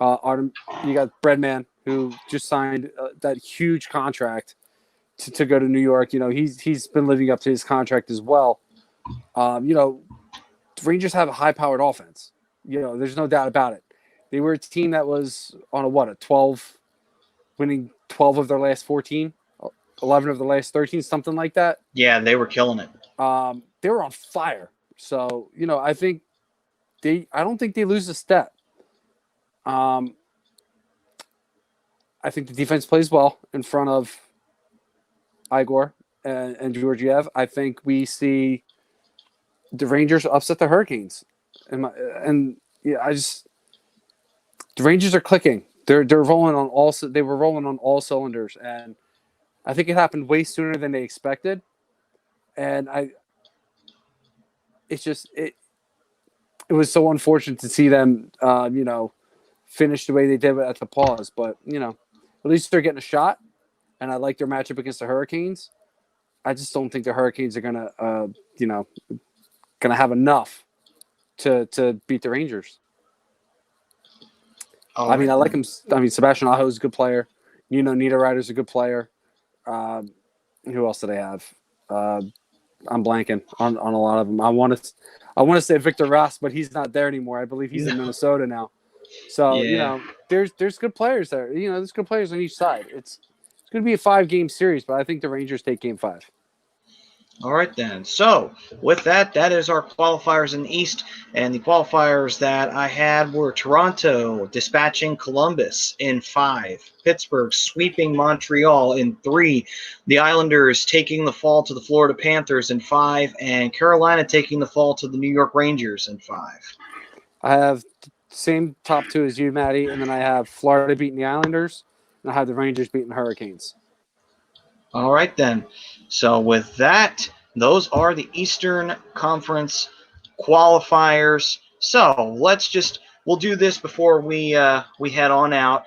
You got Breadman, who just signed that huge contract to go to New York. He's been living up to his contract as well. The Rangers have a high-powered offense. There's no doubt about it. They were a team that was on a 12, winning 12 of their last 14, 11 of the last 13, something like that. Yeah, they were killing it. They were on fire. So, I think I don't think they lose a step. I think the defense plays well in front of Igor and Georgiev. I think we see the Rangers upset the Hurricanes. The Rangers are clicking. They're rolling on all. They were rolling on all cylinders, and I think it happened way sooner than they expected. And it was so unfortunate to see them, finish the way they did at the pause. But at least they're getting a shot, and I like their matchup against the Hurricanes. I just don't think the Hurricanes are gonna have enough to beat the Rangers. Oh, I like him. Sebastian Aho is a good player. Niederreiter's a good player. Who else do they have? I'm blanking on a lot of them. I want to say Victor Rask, but he's not there anymore. I believe he's in Minnesota now. So there's good players there. There's good players on each side. It's going to be a 5-game series, but I think the Rangers take Game 5. All right, then. So, with that is our qualifiers in the East. And the qualifiers that I had were Toronto dispatching Columbus in 5, Pittsburgh sweeping Montreal in 3, the Islanders taking the fall to the Florida Panthers in 5, and Carolina taking the fall to the New York Rangers in 5. I have the same top 2 as you, Maddie, and then I have Florida beating the Islanders, and I have the Rangers beating the Hurricanes. All right, then. So with that, those are the Eastern Conference qualifiers. So we'll do this before we head on out.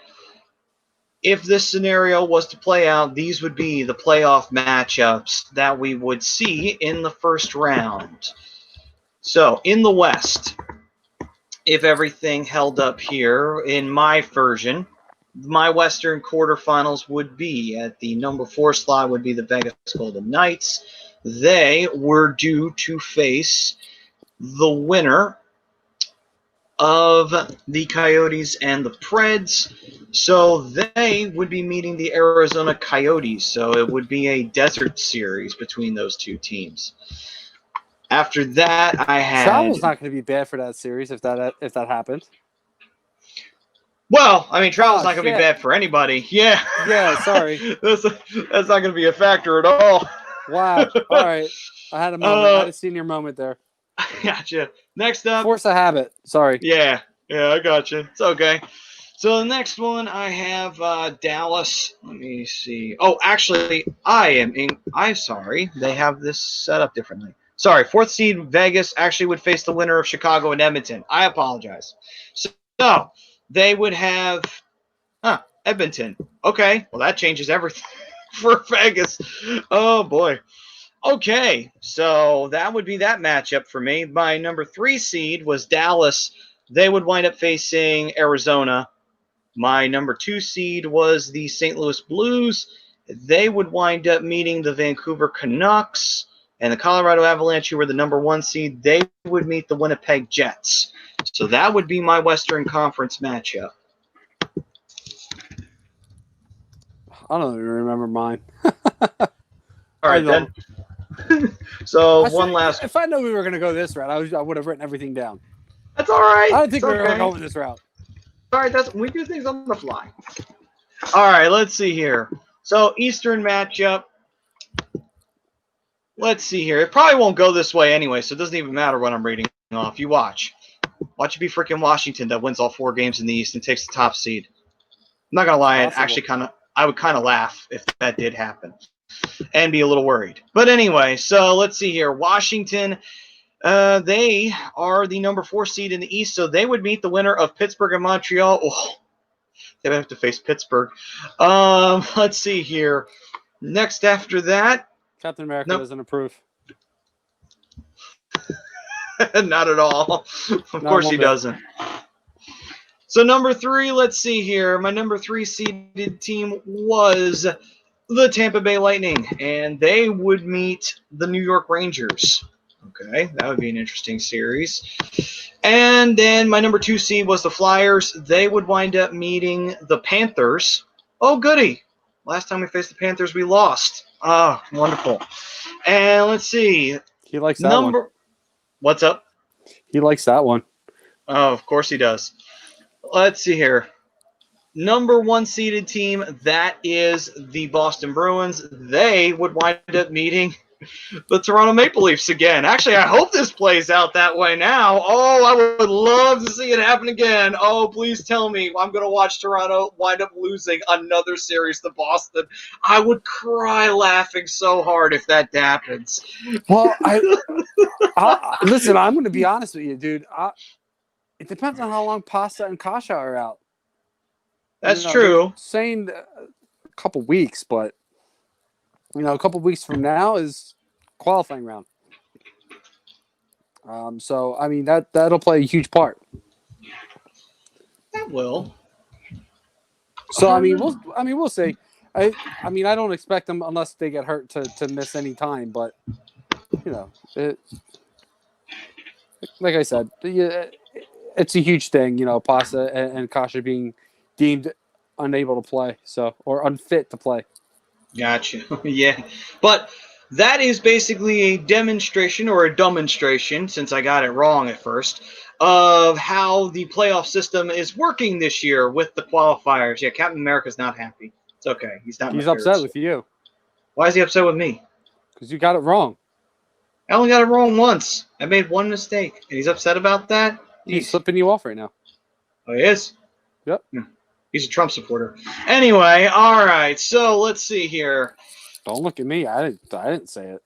If this scenario was to play out, these would be the playoff matchups that we would see in the first round. So in the West, if everything held up here in my version, my Western quarterfinals would be at the number 4 slot would be the Vegas Golden Knights. They were due to face the winner of the Coyotes and the Preds. So they would be meeting the Arizona Coyotes. So it would be a desert series between those two teams. After that, I had Travel's not going to be bad for that series if that happened. Well, travel's not going to be bad for anybody. Yeah. Yeah, sorry. That's not going to be a factor at all. Wow. All right. I had a moment. I had a senior moment there. Gotcha. Next up. Force a habit. Sorry. Yeah, I gotcha. It's okay. So the next one I have Dallas. Let me see. Oh, actually, I'm sorry. They have this set up differently. Sorry, 4th seed Vegas actually would face the winner of Chicago and Edmonton. I apologize. So they would have Edmonton. Okay, well that changes everything for Vegas. Oh boy. Okay, so that would be that matchup for me. My number 3 seed was Dallas. They would wind up facing Arizona. My number 2 seed was the St. Louis Blues. They would wind up meeting the Vancouver Canucks. And the Colorado Avalanche, who were the number 1 seed, they would meet the Winnipeg Jets. So that would be my Western Conference matchup. I don't even remember mine. All right, then. So one last. If I knew we were going to go this route, I would have written everything down. That's all right. I don't think it's we were okay. going this route. All right, we do things on the fly. All right, let's see here. So Eastern matchup. Let's see here. It probably won't go this way anyway, so it doesn't even matter what I'm reading off. You watch. Watch it be freaking Washington that wins all 4 games in the East and takes the top seed. I'm not gonna lie, I would kind of laugh if that did happen, and be a little worried. But anyway, so let's see here. Washington, they are the number 4 seed in the East, so they would meet the winner of Pittsburgh and Montreal. Oh, they would have to face Pittsburgh. Let's see here. Next after that. Captain America doesn't approve. Not at all. Of course he doesn't. So number 3, let's see here. My number 3 seeded team was the Tampa Bay Lightning, and they would meet the New York Rangers. Okay, that would be an interesting series. And then my number 2 seed was the Flyers. They would wind up meeting the Panthers. Oh, goody. Last time we faced the Panthers, we lost. Ah, wonderful. And let's see. He likes that one. What's up? He likes that one. Oh, of course he does. Let's see here. Number 1 seeded team, that is the Boston Bruins. They would wind up meeting the Toronto Maple Leafs again. Actually, I hope this plays out that way now. Oh, I would love to see it happen again. Oh, please tell me I'm going to watch Toronto wind up losing another series to Boston. I would cry laughing so hard if that happens. Well, listen, I'm going to be honest with you, dude. It depends on how long Pasta and Kasha are out. That's true. Saying a couple weeks, but a couple weeks from now is qualifying round. So I mean that'll play a huge part. That will. So we'll see. I don't expect them unless they get hurt to miss any time, but like I said, it's a huge thing. Pasta and Kasha being deemed unable to play, or unfit to play. Gotcha. Yeah. But that is basically a demonstration or a demonstration, since I got it wrong at first, of how the playoff system is working this year with the qualifiers. Yeah, Captain America's not happy. It's okay. He's not. He's upset with you. Why is he upset with me? Because you got it wrong. I only got it wrong once. I made one mistake, and he's upset about that? He's slipping you off right now. Oh, he is? Yep. He's a Trump supporter. Anyway, all right. So let's see here. Don't look at me. I didn't say it.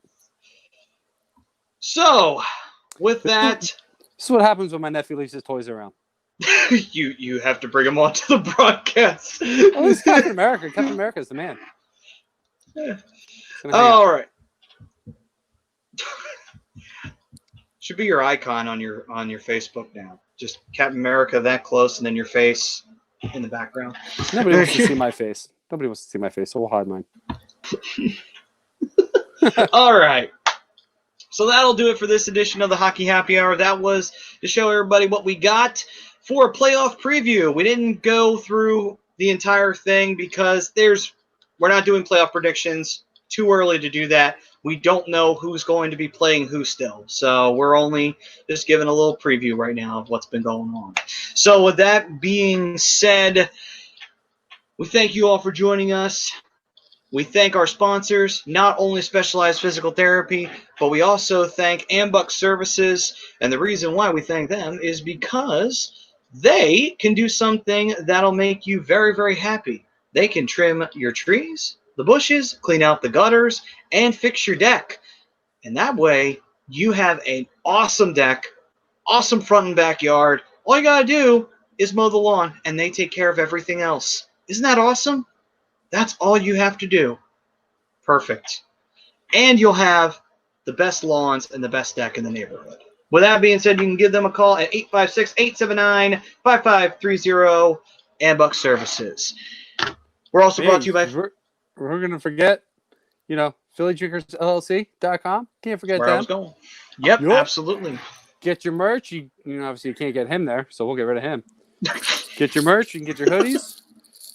So, with that, this is what happens when my nephew leaves his toys around. you have to bring him onto the broadcast. Oh, it's Captain America. Captain America is the man. All right. Should be your icon on your Facebook now. Just Captain America that close, and then your face in the background. Nobody wants to see my face. Nobody wants to see my face, so we'll hide mine. All right. So that'll do it for this edition of the Hockey Happy Hour. That was to show everybody what we got for a playoff preview. We didn't go through the entire thing because we're not doing playoff predictions. Too early to do that. We don't know who's going to be playing who still. So we're only just giving a little preview right now of what's been going on. So with that being said, we thank you all for joining us. We thank our sponsors, not only Specialized Physical Therapy, but we also thank Ambuck Services. And the reason why we thank them is because they can do something that'll make you very, very happy. They can trim your trees, the bushes, clean out the gutters, and fix your deck. And that way, you have an awesome deck, awesome front and backyard. All you got to do is mow the lawn, and they take care of everything else. Isn't that awesome? That's all you have to do. Perfect. And you'll have the best lawns and the best deck in the neighborhood. With that being said, you can give them a call at 856-879-5530, Ambuck Services. We're also brought to you by... We're going to forget. PhillyDrinkersLLC.com. Can't forget Where I was them. going. Yep, Yup. absolutely. Get your merch. Obviously you can't get him there, so we'll get rid of him. Get your merch. You can get your hoodies.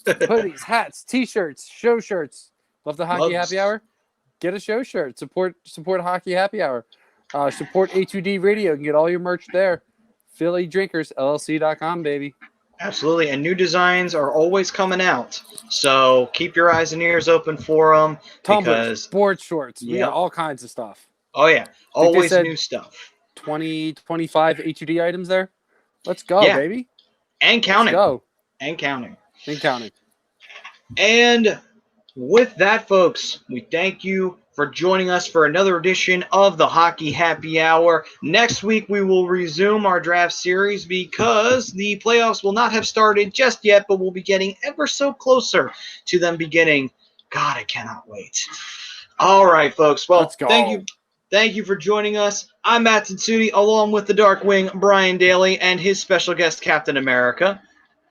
Hoodies, hats, T-shirts, show shirts. Love the hockey Mugs. happy hour? Get a show shirt. Support hockey happy hour. Support A2D radio. You can get all your merch there. PhillyDrinkersLLC.com, baby. Absolutely, and new designs are always coming out. So keep your eyes and ears open for them. Tumblers, Because, board shorts. We Yep. got all kinds of stuff. oh yeah, they always said new stuff. 20, 25 A2D items there. Let's go, Yeah. baby. And counting. Let's go. And counting. And counting. And with that, folks, we thank you for joining us for another edition of the Hockey Happy Hour. Next week, we will resume our draft series because the playoffs will not have started just yet, but we'll be getting ever so closer to them beginning. God, I cannot wait. All right, folks. Well, Let's go. thank you. Thank you for joining us. I'm Matt Tsutsui, along with the Dark Wing, Brian Daly, and his special guest, Captain America.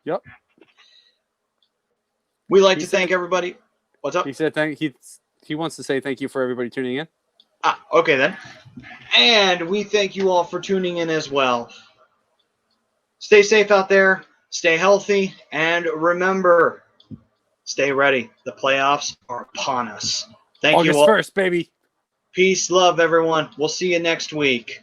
Yep. We'd like to thank everybody. What's up? He said he wants to say thank you for everybody tuning in. Okay then. And we thank you all for tuning in as well. Stay safe out there, stay healthy, and remember, stay ready. The playoffs are upon us. Thank you August all. 1st, baby. Peace, love, everyone. We'll see you next week.